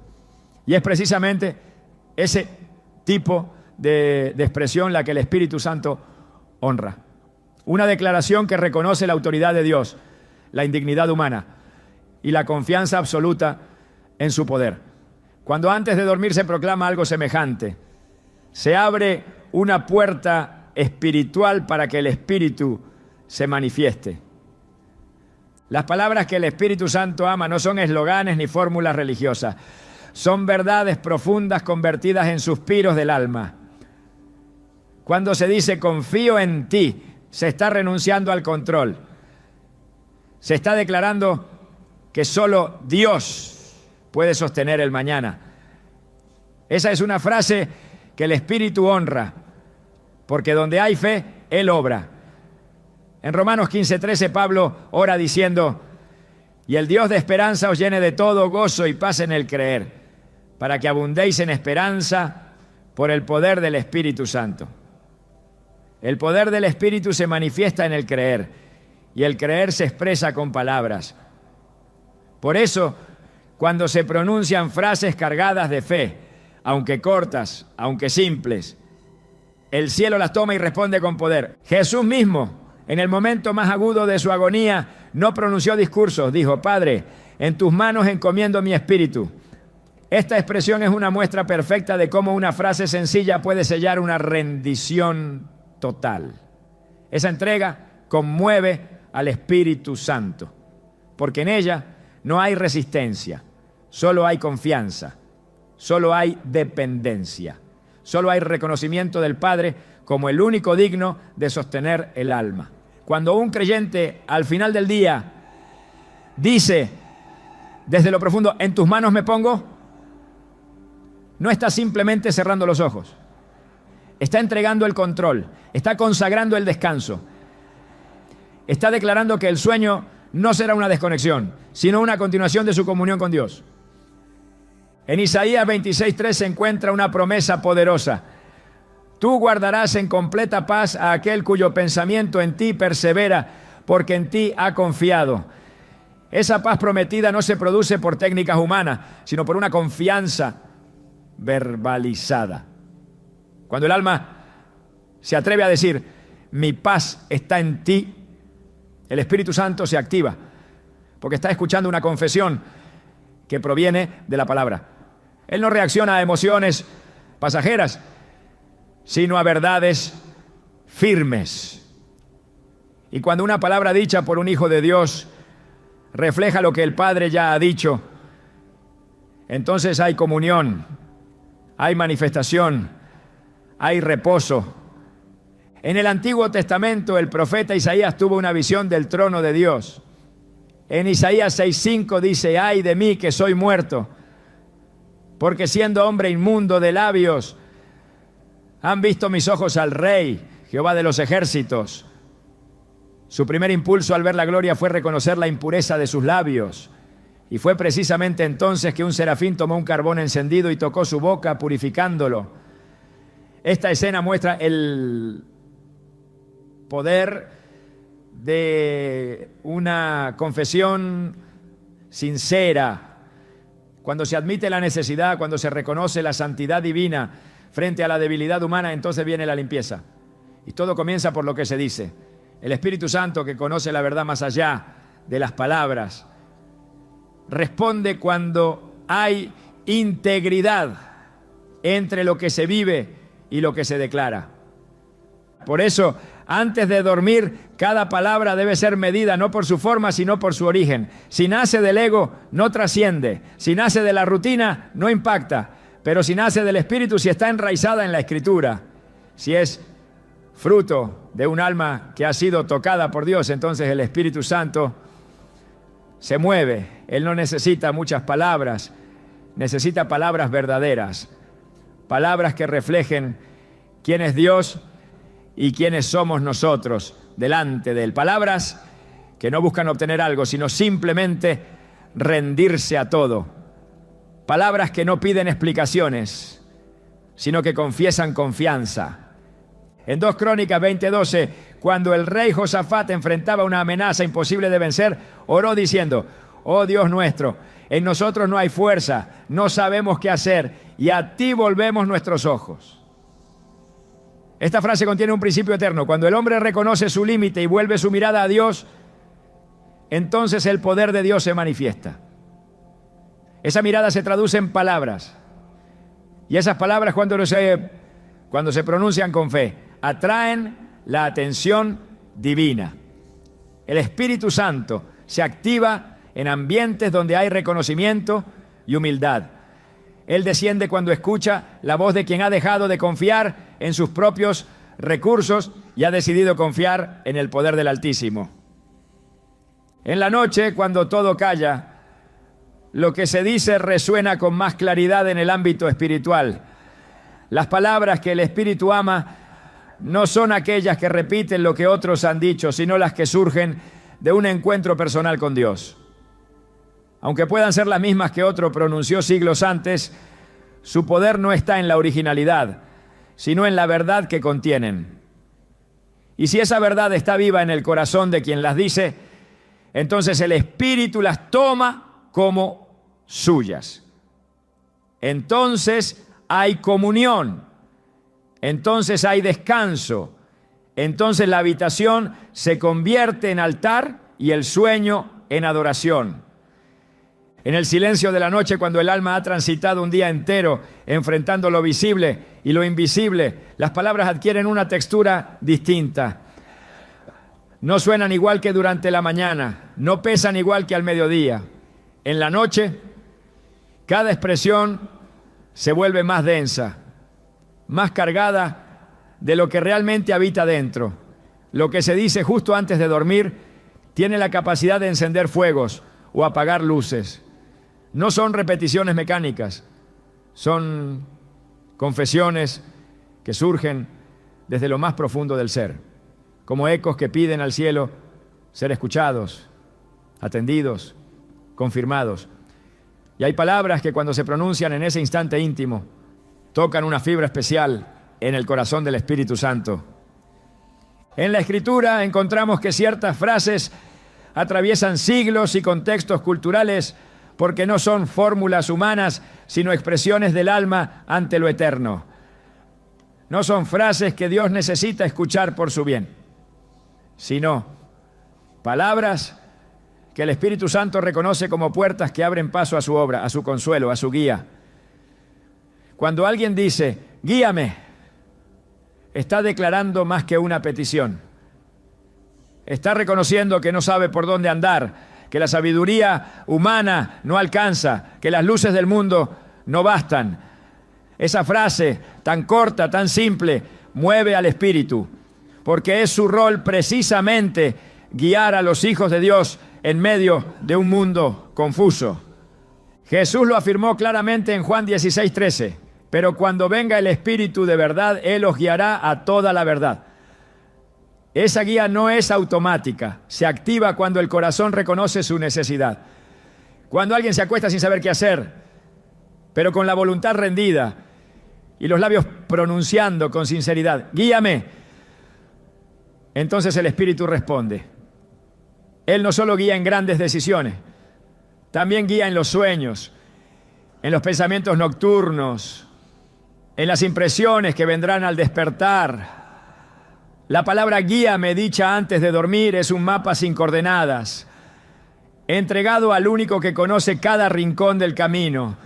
[SPEAKER 1] Y es precisamente ese tipo de expresión la que el Espíritu Santo honra. Una declaración que reconoce la autoridad de Dios, la indignidad humana y la confianza absoluta en su poder. Cuando antes de dormir se proclama algo semejante, se abre una puerta espiritual para que el Espíritu se manifieste. Las palabras que el Espíritu Santo ama no son esloganes ni fórmulas religiosas, son verdades profundas convertidas en suspiros del alma. Cuando se dice confío en ti, se está renunciando al control. Se está declarando que solo Dios puede sostener el mañana. Esa es una frase que el Espíritu honra, porque donde hay fe, Él obra. En Romanos 15:13 Pablo ora diciendo, y el Dios de esperanza os llene de todo gozo y paz en el creer, para que abundéis en esperanza por el poder del Espíritu Santo. El poder del Espíritu se manifiesta en el creer, y el creer se expresa con palabras. Por eso, cuando se pronuncian frases cargadas de fe, aunque cortas, aunque simples, el cielo las toma y responde con poder. Jesús mismo, en el momento más agudo de su agonía, no pronunció discursos. Dijo, Padre, en tus manos encomiendo mi espíritu. Esta expresión es una muestra perfecta de cómo una frase sencilla puede sellar una rendición total. Esa entrega conmueve al Espíritu Santo, porque en ella no hay resistencia, solo hay confianza, solo hay dependencia, solo hay reconocimiento del Padre como el único digno de sostener el alma. Cuando un creyente al final del día dice desde lo profundo, en tus manos me pongo, no está simplemente cerrando los ojos, está entregando el control, está consagrando el descanso, está declarando que el sueño no será una desconexión, sino una continuación de su comunión con Dios. En Isaías 26:3 se encuentra una promesa poderosa. Tú guardarás en completa paz a aquel cuyo pensamiento en ti persevera, porque en ti ha confiado. Esa paz prometida no se produce por técnicas humanas, sino por una confianza verbalizada. Cuando el alma se atreve a decir, mi paz está en ti, el Espíritu Santo se activa, porque está escuchando una confesión que proviene de la palabra. Él no reacciona a emociones pasajeras, sino a verdades firmes. Y cuando una palabra dicha por un hijo de Dios refleja lo que el Padre ya ha dicho, entonces hay comunión, hay manifestación, hay reposo. En el Antiguo Testamento el profeta Isaías tuvo una visión del trono de Dios. En Isaías 6:5 dice: ay de mí que soy muerto, porque siendo hombre inmundo de labios, han visto mis ojos al Rey, Jehová de los ejércitos. Su primer impulso al ver la gloria fue reconocer la impureza de sus labios. Y fue precisamente entonces que un serafín tomó un carbón encendido y tocó su boca, purificándolo. Esta escena muestra el poder de una confesión sincera. Cuando se admite la necesidad, cuando se reconoce la santidad divina frente a la debilidad humana, entonces viene la limpieza. Y todo comienza por lo que se dice. El Espíritu Santo, que conoce la verdad más allá de las palabras, responde cuando hay integridad entre lo que se vive y lo que se declara. Por eso, antes de dormir, cada palabra debe ser medida no por su forma, sino por su origen. Si nace del ego, no trasciende. Si nace de la rutina, no impacta. Pero si nace del Espíritu, si está enraizada en la Escritura, si es fruto de un alma que ha sido tocada por Dios, entonces el Espíritu Santo se mueve. Él no necesita muchas palabras, necesita palabras verdaderas, palabras que reflejen quién es Dios y quiénes somos nosotros delante de Él. Palabras que no buscan obtener algo, sino simplemente rendirse a todo. Palabras que no piden explicaciones, sino que confiesan confianza. En 2 Crónicas 20:12, cuando el rey Josafat enfrentaba una amenaza imposible de vencer, oró diciendo: oh Dios nuestro, en nosotros no hay fuerza, no sabemos qué hacer, y a ti volvemos nuestros ojos. Esta frase contiene un principio eterno. Cuando el hombre reconoce su límite y vuelve su mirada a Dios, entonces el poder de Dios se manifiesta. Esa mirada se traduce en palabras. Y esas palabras, cuando se pronuncian con fe, atraen la atención divina. El Espíritu Santo se activa en ambientes donde hay reconocimiento y humildad. Él desciende cuando escucha la voz de quien ha dejado de confiar en sus propios recursos y ha decidido confiar en el poder del Altísimo. En la noche, cuando todo calla, lo que se dice resuena con más claridad en el ámbito espiritual. Las palabras que el Espíritu ama no son aquellas que repiten lo que otros han dicho, sino las que surgen de un encuentro personal con Dios. Aunque puedan ser las mismas que otro pronunció siglos antes, su poder no está en la originalidad, sino en la verdad que contienen. Y si esa verdad está viva en el corazón de quien las dice, entonces el Espíritu las toma como suyas. Entonces hay comunión, entonces hay descanso, entonces la habitación se convierte en altar y el sueño en adoración. En el silencio de la noche, cuando el alma ha transitado un día entero enfrentando lo visible y lo invisible, las palabras adquieren una textura distinta. No suenan igual que durante la mañana, no pesan igual que al mediodía. En la noche, cada expresión se vuelve más densa, más cargada de lo que realmente habita dentro. Lo que se dice justo antes de dormir tiene la capacidad de encender fuegos o apagar luces. No son repeticiones mecánicas, son confesiones que surgen desde lo más profundo del ser, como ecos que piden al cielo ser escuchados, atendidos, confirmados. Y hay palabras que cuando se pronuncian en ese instante íntimo, tocan una fibra especial en el corazón del Espíritu Santo. En la Escritura encontramos que ciertas frases atraviesan siglos y contextos culturales porque no son fórmulas humanas, sino expresiones del alma ante lo eterno. No son frases que Dios necesita escuchar por su bien, sino palabras que el Espíritu Santo reconoce como puertas que abren paso a su obra, a su consuelo, a su guía. Cuando alguien dice, guíame, está declarando más que una petición. Está reconociendo que no sabe por dónde andar, que la sabiduría humana no alcanza, que las luces del mundo no bastan. Esa frase tan corta, tan simple, mueve al espíritu, porque es su rol precisamente guiar a los hijos de Dios en medio de un mundo confuso. Jesús lo afirmó claramente en Juan 16:13, pero cuando venga el Espíritu de verdad, Él os guiará a toda la verdad. Esa guía no es automática, se activa cuando el corazón reconoce su necesidad. Cuando alguien se acuesta sin saber qué hacer, pero con la voluntad rendida y los labios pronunciando con sinceridad, guíame, entonces el Espíritu responde. Él no solo guía en grandes decisiones, también guía en los sueños, en los pensamientos nocturnos, en las impresiones que vendrán al despertar. La palabra guíame, dicha antes de dormir, es un mapa sin coordenadas, entregado al único que conoce cada rincón del camino.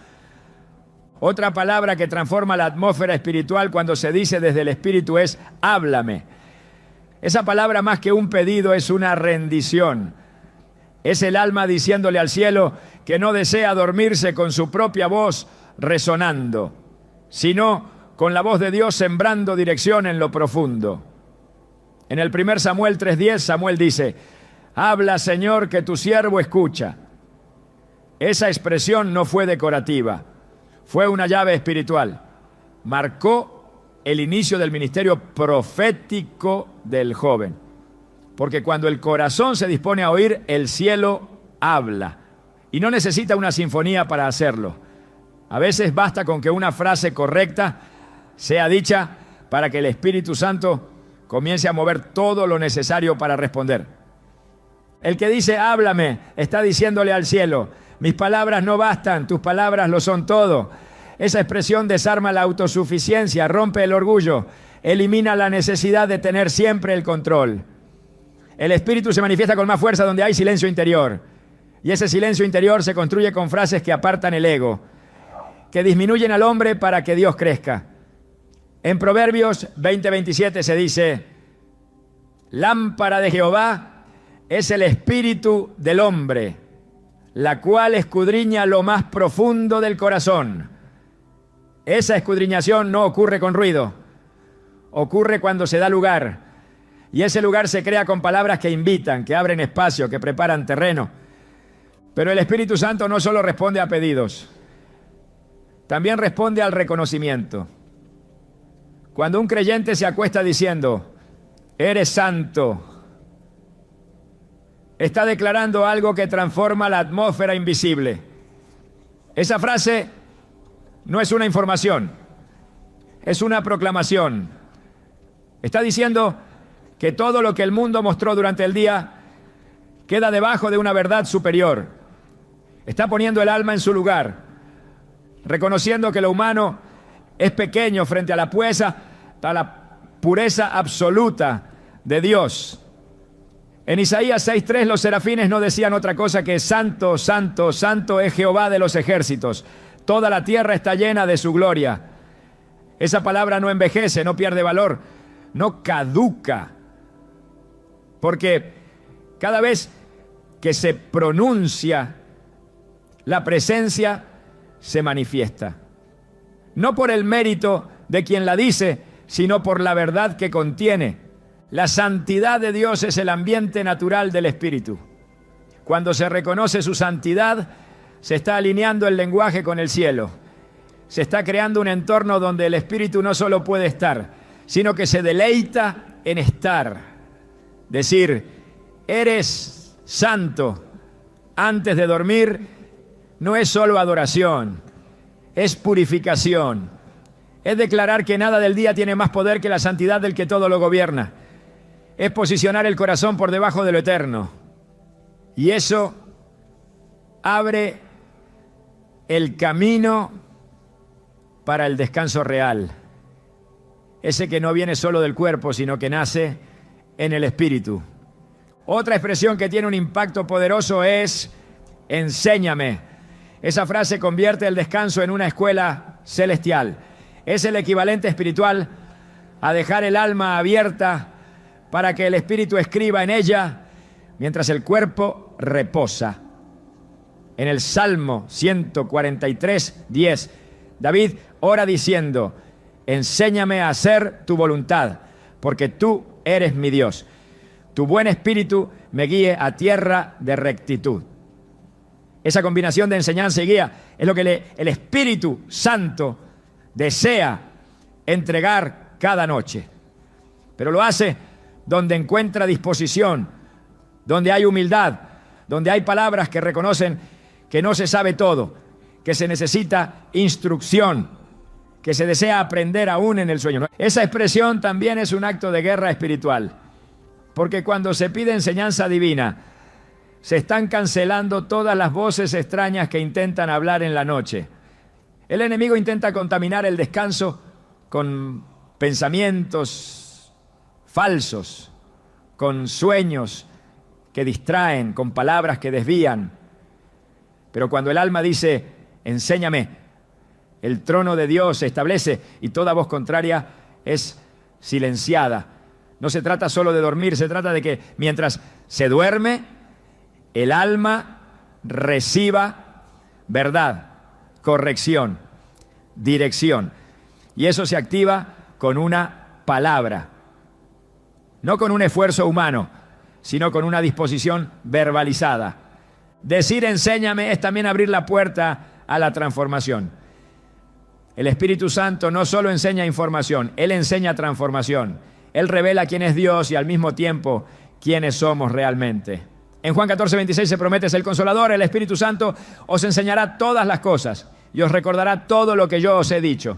[SPEAKER 1] Otra palabra que transforma la atmósfera espiritual cuando se dice desde el Espíritu es háblame. Esa palabra, más que un pedido, es una rendición. Es el alma diciéndole al cielo que no desea dormirse con su propia voz resonando, sino con la voz de Dios sembrando dirección en lo profundo. En el 1 Samuel 3:10, Samuel dice: habla, Señor, que tu siervo escucha. Esa expresión no fue decorativa, fue una llave espiritual. Marcó el inicio del ministerio profético del joven. Porque cuando el corazón se dispone a oír, el cielo habla. Y no necesita una sinfonía para hacerlo. A veces basta con que una frase correcta sea dicha para que el Espíritu Santo comience a mover todo lo necesario para responder. El que dice háblame está diciéndole al cielo: mis palabras no bastan, tus palabras lo son todo. Esa expresión desarma la autosuficiencia, rompe el orgullo, elimina la necesidad de tener siempre el control. El espíritu se manifiesta con más fuerza donde hay silencio interior. Y ese silencio interior se construye con frases que apartan el ego, que disminuyen al hombre para que Dios crezca. En Proverbios 20:27 se dice: lámpara de Jehová es el espíritu del hombre, la cual escudriña lo más profundo del corazón. Esa escudriñación no ocurre con ruido, ocurre cuando se da lugar. Y ese lugar se crea con palabras que invitan, que abren espacio, que preparan terreno. Pero el Espíritu Santo no solo responde a pedidos, también responde al reconocimiento. Cuando un creyente se acuesta diciendo: eres santo, está declarando algo que transforma la atmósfera invisible. Esa frase no es una información, es una proclamación. Está diciendo que todo lo que el mundo mostró durante el día queda debajo de una verdad superior. Está poniendo el alma en su lugar, reconociendo que lo humano es pequeño frente a la pureza absoluta de Dios. En Isaías 6:3 los serafines no decían otra cosa que: santo, santo, santo es Jehová de los ejércitos. Toda la tierra está llena de su gloria. Esa palabra no envejece, no pierde valor, no caduca. Porque cada vez que se pronuncia, la presencia se manifiesta. No por el mérito de quien la dice, sino por la verdad que contiene. La santidad de Dios es el ambiente natural del Espíritu. Cuando se reconoce su santidad, se está alineando el lenguaje con el cielo. Se está creando un entorno donde el Espíritu no solo puede estar, sino que se deleita en estar. Decir: eres santo antes de dormir no es solo adoración, es purificación. Es declarar que nada del día tiene más poder que la santidad del que todo lo gobierna. Es posicionar el corazón por debajo de lo eterno. Y eso abre el camino para el descanso real. Ese que no viene solo del cuerpo, sino que nace en el espíritu. Otra expresión que tiene un impacto poderoso es: enséñame. Esa frase convierte el descanso en una escuela celestial. Es el equivalente espiritual a dejar el alma abierta para que el espíritu escriba en ella mientras el cuerpo reposa. En el Salmo 143:10 David ora diciendo: enséñame a hacer tu voluntad, porque tú eres mi Dios. Tu buen espíritu me guíe a tierra de rectitud. Esa combinación de enseñanza y guía es lo que el Espíritu Santo desea entregar cada noche. Pero lo hace donde encuentra disposición, donde hay humildad, donde hay palabras que reconocen que no se sabe todo, que se necesita instrucción, que se desea aprender aún en el sueño. Esa expresión también es un acto de guerra espiritual, porque cuando se pide enseñanza divina, se están cancelando todas las voces extrañas que intentan hablar en la noche. El enemigo intenta contaminar el descanso con pensamientos falsos, con sueños que distraen, con palabras que desvían. Pero cuando el alma dice: enséñame, el trono de Dios se establece y toda voz contraria es silenciada. No se trata solo de dormir, se trata de que mientras se duerme, el alma reciba verdad, corrección, dirección. Y eso se activa con una palabra. No con un esfuerzo humano, sino con una disposición verbalizada. Decir enséñame es también abrir la puerta a la transformación. El Espíritu Santo no solo enseña información, Él enseña transformación. Él revela quién es Dios y al mismo tiempo quiénes somos realmente. En Juan 14:26 se promete: es el Consolador, el Espíritu Santo, os enseñará todas las cosas y os recordará todo lo que yo os he dicho.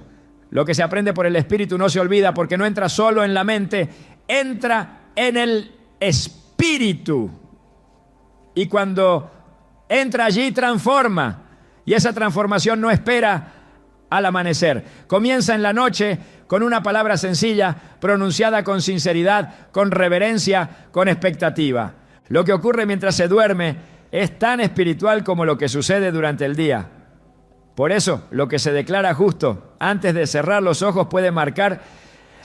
[SPEAKER 1] Lo que se aprende por el Espíritu no se olvida, porque no entra solo en la mente, entra en el Espíritu. Y cuando entra allí, transforma. Y esa transformación no espera al amanecer. Comienza en la noche con una palabra sencilla, pronunciada con sinceridad, con reverencia, con expectativa. Lo que ocurre mientras se duerme es tan espiritual como lo que sucede durante el día. Por eso, lo que se declara justo antes de cerrar los ojos puede marcar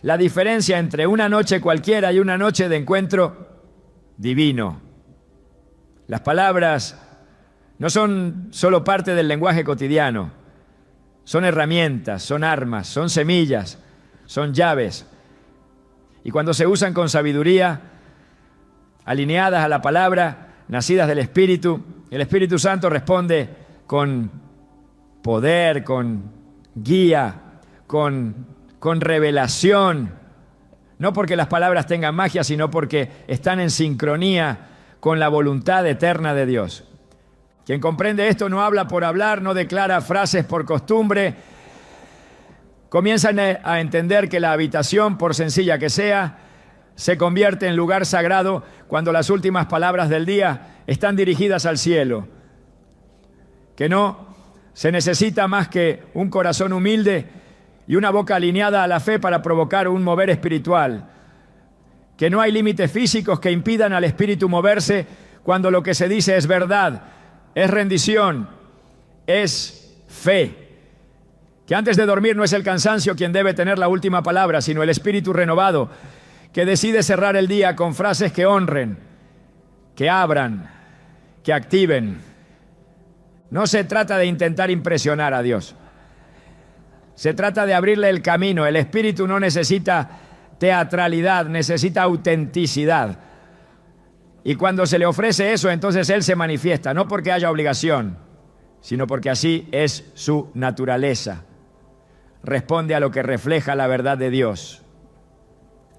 [SPEAKER 1] la diferencia entre una noche cualquiera y una noche de encuentro divino. Las palabras no son solo parte del lenguaje cotidiano, son herramientas, son armas, son semillas, son llaves. Y cuando se usan con sabiduría, alineadas a la palabra, nacidas del Espíritu, el Espíritu Santo responde con poder, con guía, con revelación. No porque las palabras tengan magia, sino porque están en sincronía con la voluntad eterna de Dios. Quien comprende esto no habla por hablar, no declara frases por costumbre. Comienzan a entender que la habitación, por sencilla que sea, se convierte en lugar sagrado cuando las últimas palabras del día están dirigidas al cielo. Que no se necesita más que un corazón humilde y una boca alineada a la fe para provocar un mover espiritual. Que no hay límites físicos que impidan al espíritu moverse cuando lo que se dice es verdad, es rendición, es fe. Que antes de dormir no es el cansancio quien debe tener la última palabra, sino el espíritu renovado, que decide cerrar el día con frases que honren, que abran, que activen. No se trata de intentar impresionar a Dios. Se trata de abrirle el camino. El espíritu no necesita teatralidad, necesita autenticidad. Y cuando se le ofrece eso, entonces Él se manifiesta, no porque haya obligación, sino porque así es su naturaleza. Responde a lo que refleja la verdad de Dios.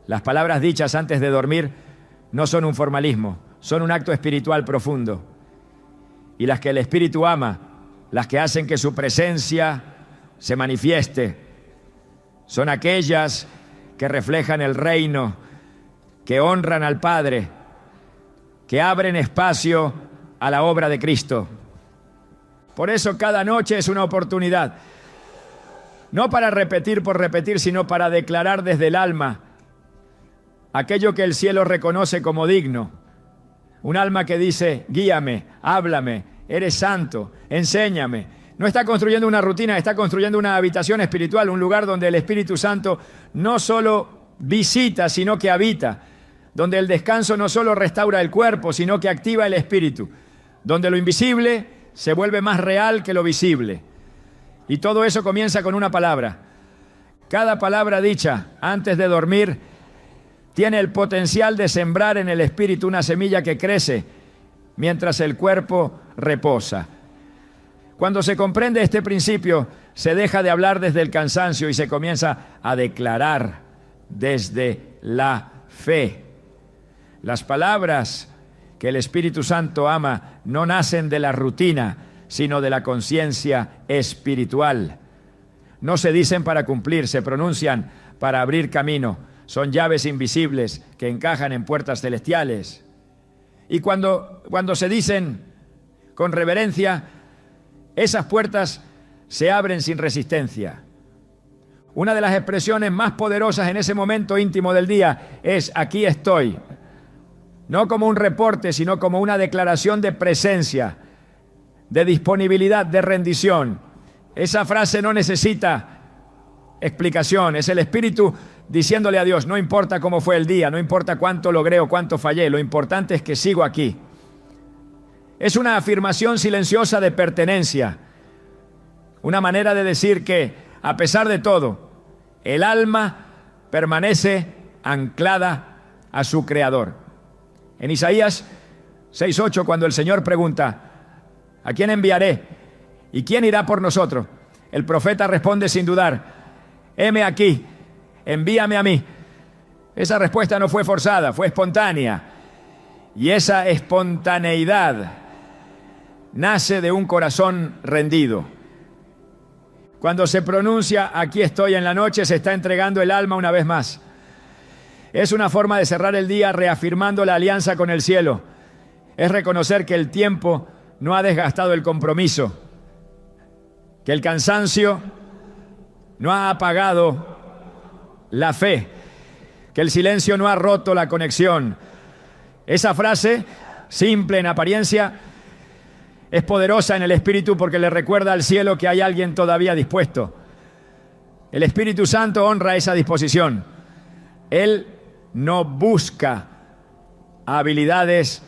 [SPEAKER 1] Las palabras dichas antes de dormir no son un formalismo, son un acto espiritual profundo. Y las que el Espíritu ama, las que hacen que su presencia se manifieste, son aquellas que reflejan el reino, que honran al Padre, que abren espacio a la obra de Cristo. Por eso cada noche es una oportunidad, no para repetir por repetir, sino para declarar desde el alma aquello que el cielo reconoce como digno. Un alma que dice: guíame, háblame, eres santo, enséñame. No está construyendo una rutina, está construyendo una habitación espiritual, un lugar donde el Espíritu Santo no solo visita, sino que habita. Donde el descanso no solo restaura el cuerpo, sino que activa el espíritu. Donde lo invisible se vuelve más real que lo visible. Y todo eso comienza con una palabra. Cada palabra dicha antes de dormir tiene el potencial de sembrar en el espíritu una semilla que crece mientras el cuerpo reposa. Cuando se comprende este principio, se deja de hablar desde el cansancio y se comienza a declarar desde la fe. Las palabras que el Espíritu Santo ama no nacen de la rutina, sino de la conciencia espiritual. No se dicen para cumplir, se pronuncian para abrir camino. Son llaves invisibles que encajan en puertas celestiales. Y cuando se dicen con reverencia, esas puertas se abren sin resistencia. Una de las expresiones más poderosas en ese momento íntimo del día es: aquí estoy. No como un reporte, sino como una declaración de presencia, de disponibilidad, de rendición. Esa frase no necesita explicación, es el Espíritu diciéndole a Dios: no importa cómo fue el día, no importa cuánto logré o cuánto fallé, lo importante es que sigo aquí. Es una afirmación silenciosa de pertenencia, una manera de decir que, a pesar de todo, el alma permanece anclada a su Creador. En Isaías 6:8, cuando el Señor pregunta: ¿a quién enviaré? ¿Y quién irá por nosotros? El profeta responde sin dudar: heme aquí, envíame a mí. Esa respuesta no fue forzada, fue espontánea. Y esa espontaneidad nace de un corazón rendido. Cuando se pronuncia aquí estoy en la noche, se está entregando el alma una vez más. Es una forma de cerrar el día reafirmando la alianza con el cielo. Es reconocer que el tiempo no ha desgastado el compromiso, que el cansancio no ha apagado la fe, que el silencio no ha roto la conexión. Esa frase, simple en apariencia, es poderosa en el espíritu porque le recuerda al cielo que hay alguien todavía dispuesto. El Espíritu Santo honra esa disposición. Él no busca habilidades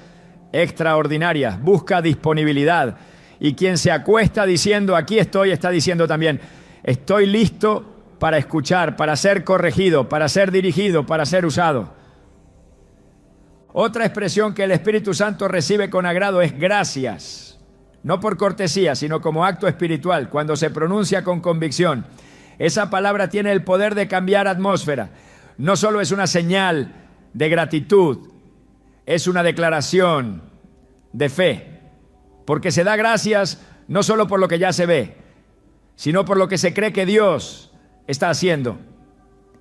[SPEAKER 1] extraordinarias, busca disponibilidad. Y quien se acuesta diciendo aquí estoy, está diciendo también: estoy listo para escuchar, para ser corregido, para ser dirigido, para ser usado. Otra expresión que el Espíritu Santo recibe con agrado es gracias. No por cortesía, sino como acto espiritual, cuando se pronuncia con convicción. Esa palabra tiene el poder de cambiar atmósfera. No solo es una señal de gratitud, es una declaración de fe. Porque se da gracias no solo por lo que ya se ve, sino por lo que se cree que Dios está haciendo.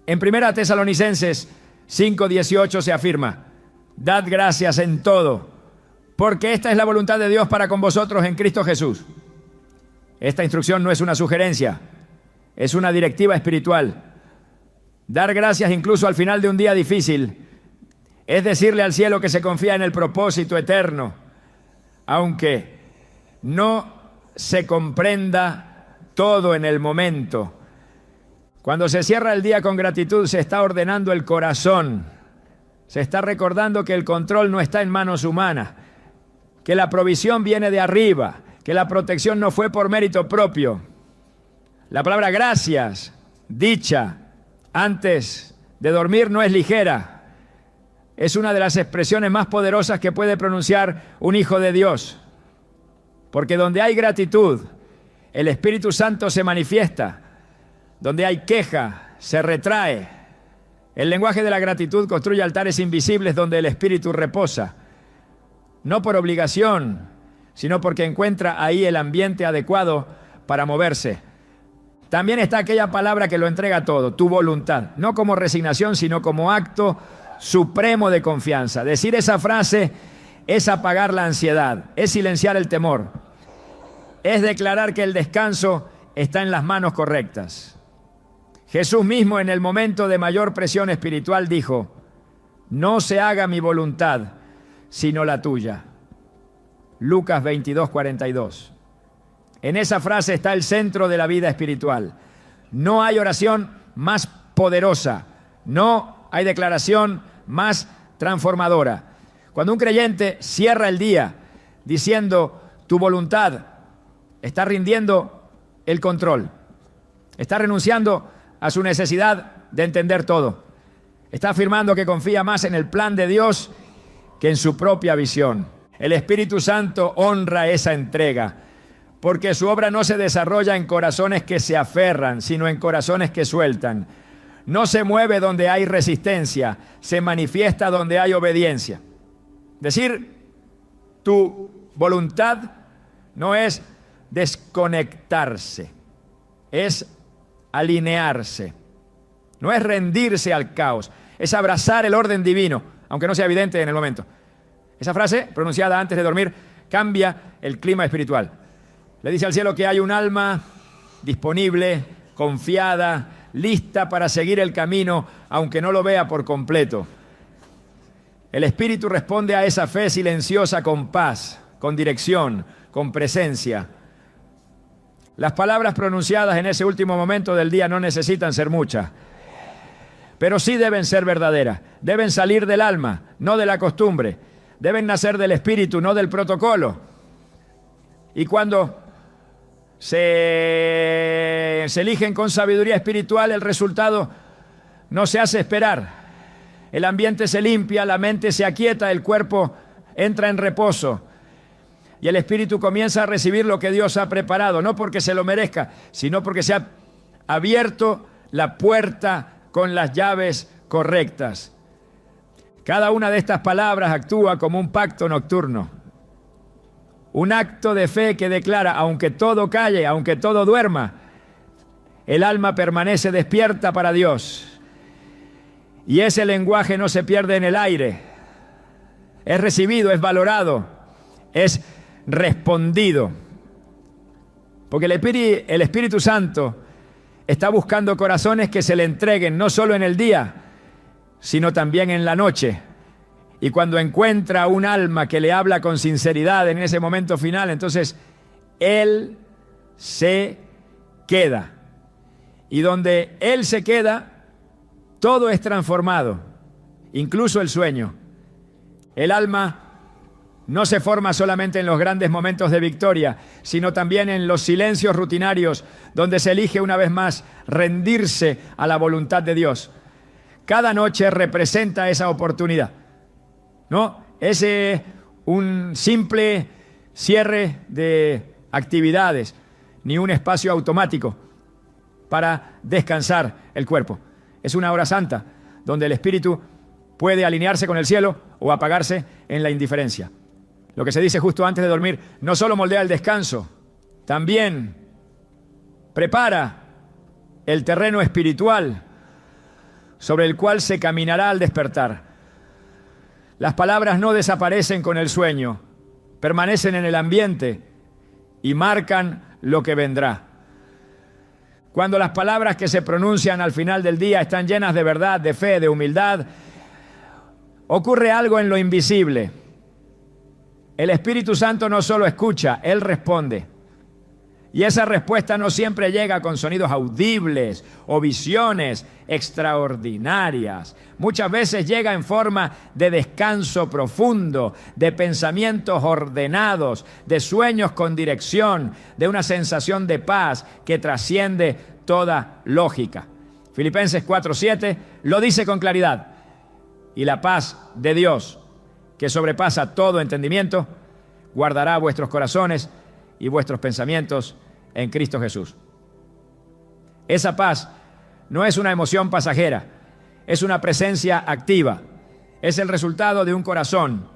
[SPEAKER 1] En 1 Tesalonicenses 5:18 se afirma: dad gracias en todo, porque esta es la voluntad de Dios para con vosotros en Cristo Jesús. Esta instrucción no es una sugerencia, es una directiva espiritual. Dar gracias incluso al final de un día difícil es decirle al cielo que se confía en el propósito eterno, aunque no se comprenda todo en el momento. Cuando se cierra el día con gratitud, se está ordenando el corazón, se está recordando que el control no está en manos humanas, que la provisión viene de arriba, que la protección no fue por mérito propio. La palabra gracias, dicha antes de dormir, no es ligera. Es una de las expresiones más poderosas que puede pronunciar un hijo de Dios. Porque donde hay gratitud, el Espíritu Santo se manifiesta. Donde hay queja, se retrae. El lenguaje de la gratitud construye altares invisibles donde el Espíritu reposa. No por obligación, sino porque encuentra ahí el ambiente adecuado para moverse. También está aquella palabra que lo entrega todo, tu voluntad. No como resignación, sino como acto supremo de confianza. Decir esa frase es apagar la ansiedad, es silenciar el temor, es declarar que el descanso está en las manos correctas. Jesús mismo, en el momento de mayor presión espiritual, dijo: no se haga mi voluntad, sino la tuya. Lucas 22:42. En esa frase está el centro de la vida espiritual. No hay oración más poderosa, no hay declaración más transformadora. Cuando un creyente cierra el día diciendo tu voluntad, está rindiendo el control. Está renunciando a su necesidad de entender todo. Está afirmando que confía más en el plan de Dios que en su propia visión. El Espíritu Santo honra esa entrega, porque su obra no se desarrolla en corazones que se aferran, sino en corazones que sueltan. No se mueve donde hay resistencia, se manifiesta donde hay obediencia. Decir, tu voluntad no es desconectarse, es alinearse. No es rendirse al caos, es abrazar el orden divino, aunque no sea evidente en el momento. Esa frase, pronunciada antes de dormir, cambia el clima espiritual. Le dice al cielo que hay un alma disponible, confiada, lista para seguir el camino, aunque no lo vea por completo. El Espíritu responde a esa fe silenciosa con paz, con dirección, con presencia. Las palabras pronunciadas en ese último momento del día no necesitan ser muchas, pero sí deben ser verdaderas. Deben salir del alma, no de la costumbre. Deben nacer del Espíritu, no del protocolo. Y cuando se eligen con sabiduría espiritual, el resultado no se hace esperar. El ambiente se limpia, la mente se aquieta, el cuerpo entra en reposo. Y el Espíritu comienza a recibir lo que Dios ha preparado, no porque se lo merezca, sino porque se ha abierto la puerta con las llaves correctas. Cada una de estas palabras actúa como un pacto nocturno. Un acto de fe que declara, aunque todo calle, aunque todo duerma, el alma permanece despierta para Dios. Y ese lenguaje no se pierde en el aire. Es recibido, es valorado, es respondido. Porque el Espíritu Santo está buscando corazones que se le entreguen no solo en el día, sino también en la noche. Y cuando encuentra un alma que le habla con sinceridad en ese momento final, entonces Él se queda. Y donde Él se queda, todo es transformado, incluso el sueño. El alma no se forma solamente en los grandes momentos de victoria, sino también en los silencios rutinarios, donde se elige una vez más rendirse a la voluntad de Dios. Cada noche representa esa oportunidad. No es un simple cierre de actividades, ni un espacio automático para descansar el cuerpo. Es una hora santa, donde el espíritu puede alinearse con el cielo o apagarse en la indiferencia. Lo que se dice justo antes de dormir no solo moldea el descanso, también prepara el terreno espiritual sobre el cual se caminará al despertar. Las palabras no desaparecen con el sueño, permanecen en el ambiente y marcan lo que vendrá. Cuando las palabras que se pronuncian al final del día están llenas de verdad, de fe, de humildad, ocurre algo en lo invisible. El Espíritu Santo no solo escucha, Él responde. Y esa respuesta no siempre llega con sonidos audibles o visiones extraordinarias. Muchas veces llega en forma de descanso profundo, de pensamientos ordenados, de sueños con dirección, de una sensación de paz que trasciende toda lógica. Filipenses 4:7 lo dice con claridad. Y la paz de Dios, que sobrepasa todo entendimiento, guardará vuestros corazones y vuestros pensamientos en Cristo Jesús. Esa paz no es una emoción pasajera, es una presencia activa. Es el resultado de un corazón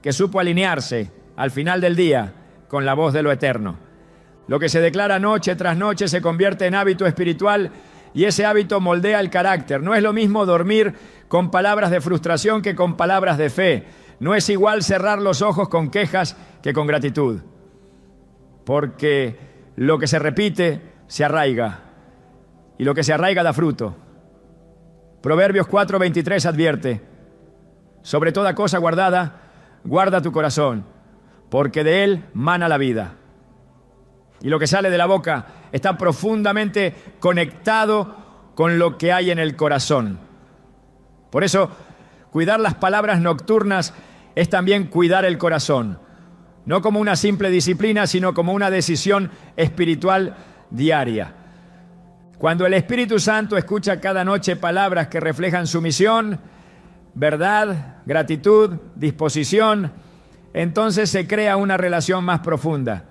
[SPEAKER 1] que supo alinearse al final del día con la voz de lo eterno. Lo que se declara noche tras noche se convierte en hábito espiritual y ese hábito moldea el carácter. No es lo mismo dormir con palabras de frustración que con palabras de fe. No es igual cerrar los ojos con quejas que con gratitud. Porque lo que se repite se arraiga y lo que se arraiga da fruto. Proverbios 4:23 advierte: sobre toda cosa guardada, guarda tu corazón, porque de él mana la vida. Y lo que sale de la boca está profundamente conectado con lo que hay en el corazón. Por eso, cuidar las palabras nocturnas es también cuidar el corazón. No como una simple disciplina, sino como una decisión espiritual diaria. Cuando el Espíritu Santo escucha cada noche palabras que reflejan su misión, verdad, gratitud, disposición, entonces se crea una relación más profunda.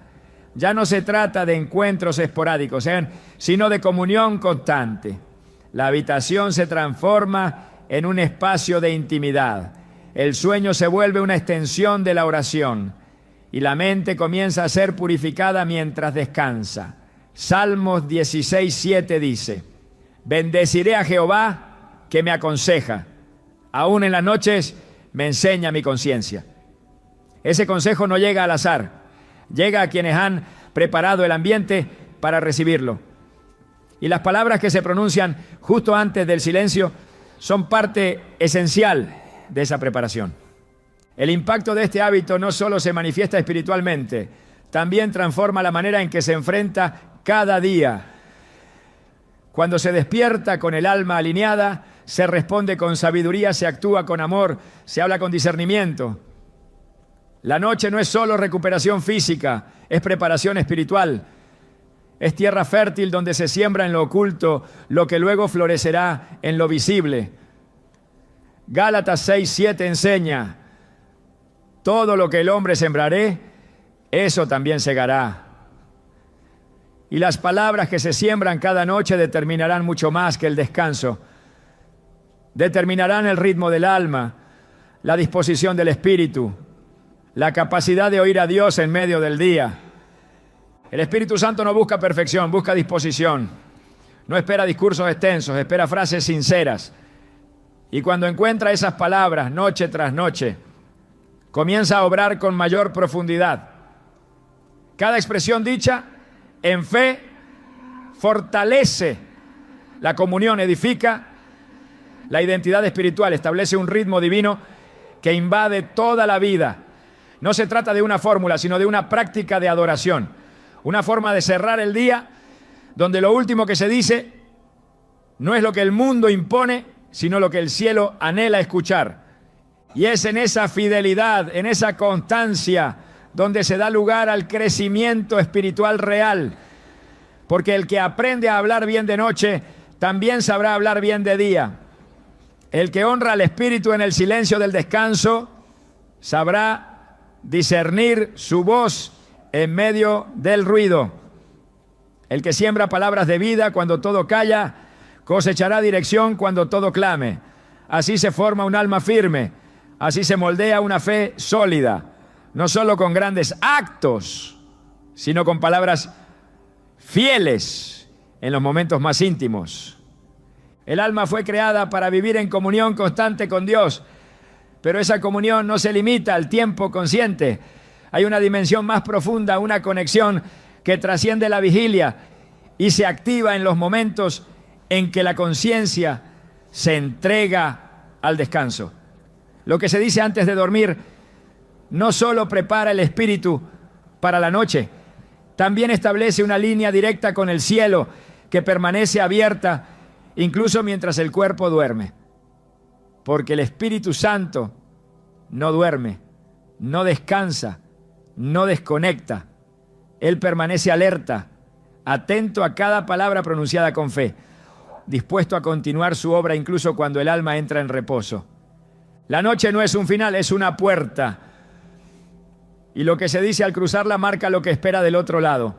[SPEAKER 1] Ya no se trata de encuentros esporádicos, sino de comunión constante. La habitación se transforma en un espacio de intimidad. El sueño se vuelve una extensión de la oración y la mente comienza a ser purificada mientras descansa. Salmos 16:7 dice: bendeciré a Jehová que me aconseja, aún en las noches me enseña mi conciencia. Ese consejo no llega al azar, llega a quienes han preparado el ambiente para recibirlo. Y las palabras que se pronuncian justo antes del silencio son parte esencial de esa preparación. El impacto de este hábito no solo se manifiesta espiritualmente, también transforma la manera en que se enfrenta cada día. Cuando se despierta con el alma alineada, se responde con sabiduría, se actúa con amor, se habla con discernimiento. La noche no es solo recuperación física, es preparación espiritual. Es tierra fértil donde se siembra en lo oculto lo que luego florecerá en lo visible. Gálatas 6:7 enseña: todo lo que el hombre sembraré, eso también segará. Y las palabras que se siembran cada noche determinarán mucho más que el descanso. Determinarán el ritmo del alma, la disposición del espíritu, la capacidad de oír a Dios en medio del día. El Espíritu Santo no busca perfección, busca disposición. No espera discursos extensos, espera frases sinceras. Y cuando encuentra esas palabras noche tras noche, comienza a obrar con mayor profundidad. Cada expresión dicha en fe fortalece la comunión, edifica la identidad espiritual, establece un ritmo divino que invade toda la vida. No se trata de una fórmula, sino de una práctica de adoración, una forma de cerrar el día donde lo último que se dice no es lo que el mundo impone, sino lo que el cielo anhela escuchar. Y es en esa fidelidad, en esa constancia, donde se da lugar al crecimiento espiritual real. Porque el que aprende a hablar bien de noche, también sabrá hablar bien de día. El que honra al Espíritu en el silencio del descanso, sabrá discernir su voz en medio del ruido. El que siembra palabras de vida cuando todo calla, cosechará dirección cuando todo clame. Así se forma un alma firme, así se moldea una fe sólida. No solo con grandes actos, sino con palabras fieles en los momentos más íntimos. El alma fue creada para vivir en comunión constante con Dios, pero esa comunión no se limita al tiempo consciente. Hay una dimensión más profunda, una conexión que trasciende la vigilia y se activa en los momentos en que la conciencia se entrega al descanso. Lo que se dice antes de dormir no solo prepara el espíritu para la noche, también establece una línea directa con el cielo que permanece abierta incluso mientras el cuerpo duerme. Porque el Espíritu Santo no duerme, no descansa, no desconecta. Él permanece alerta, atento a cada palabra pronunciada con fe, dispuesto a continuar su obra incluso cuando el alma entra en reposo. La noche no es un final, es una puerta. Y lo que se dice al cruzarla marca lo que espera del otro lado.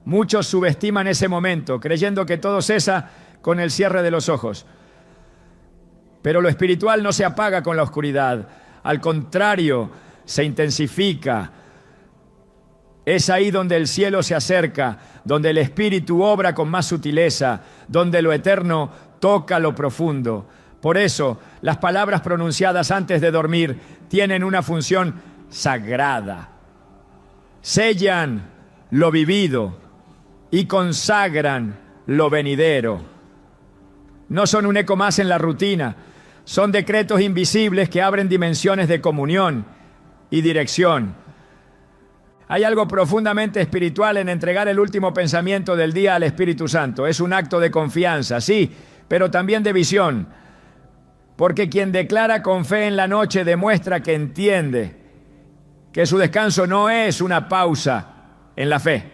[SPEAKER 1] Muchos subestiman ese momento, creyendo que todo cesa con el cierre de los ojos. Pero lo espiritual no se apaga con la oscuridad. Al contrario, se intensifica. Es ahí donde el cielo se acerca, donde el espíritu obra con más sutileza, donde lo eterno toca lo profundo. Por eso, las palabras pronunciadas antes de dormir tienen una función sagrada. Sellan lo vivido y consagran lo venidero. No son un eco más en la rutina, son decretos invisibles que abren dimensiones de comunión y dirección. Hay algo profundamente espiritual en entregar el último pensamiento del día al Espíritu Santo. Es un acto de confianza, sí, pero también de visión. Porque quien declara con fe en la noche demuestra que entiende que su descanso no es una pausa en la fe.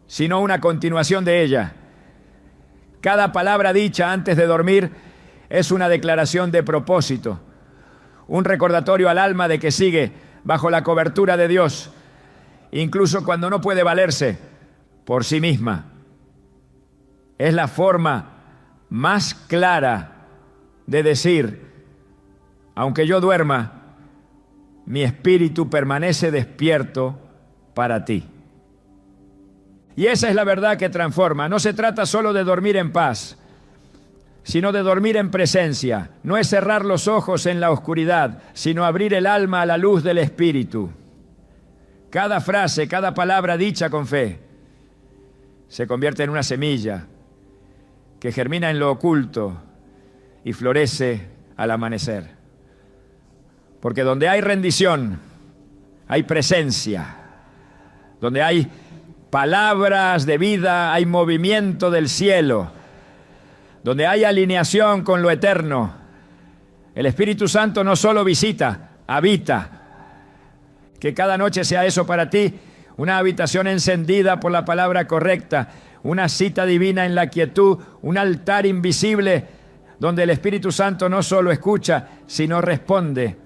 [SPEAKER 1] sino una continuación de ella. Cada palabra dicha antes de dormir es una declaración de propósito, un recordatorio al alma de que sigue bajo la cobertura de Dios, incluso cuando no puede valerse por sí misma. Es la forma más clara de decir: aunque yo duerma, mi espíritu permanece despierto para ti. Y esa es la verdad que transforma. No se trata solo de dormir en paz, sino de dormir en presencia. No es cerrar los ojos en la oscuridad, sino abrir el alma a la luz del Espíritu. Cada frase, cada palabra dicha con fe se convierte en una semilla que germina en lo oculto y florece al amanecer. Porque donde hay rendición, hay presencia. Donde hay palabras de vida, hay movimiento del cielo. Donde hay alineación con lo eterno, el Espíritu Santo no solo visita, habita. Que cada noche sea eso para ti, una habitación encendida por la palabra correcta, una cita divina en la quietud, un altar invisible donde el Espíritu Santo no solo escucha, sino responde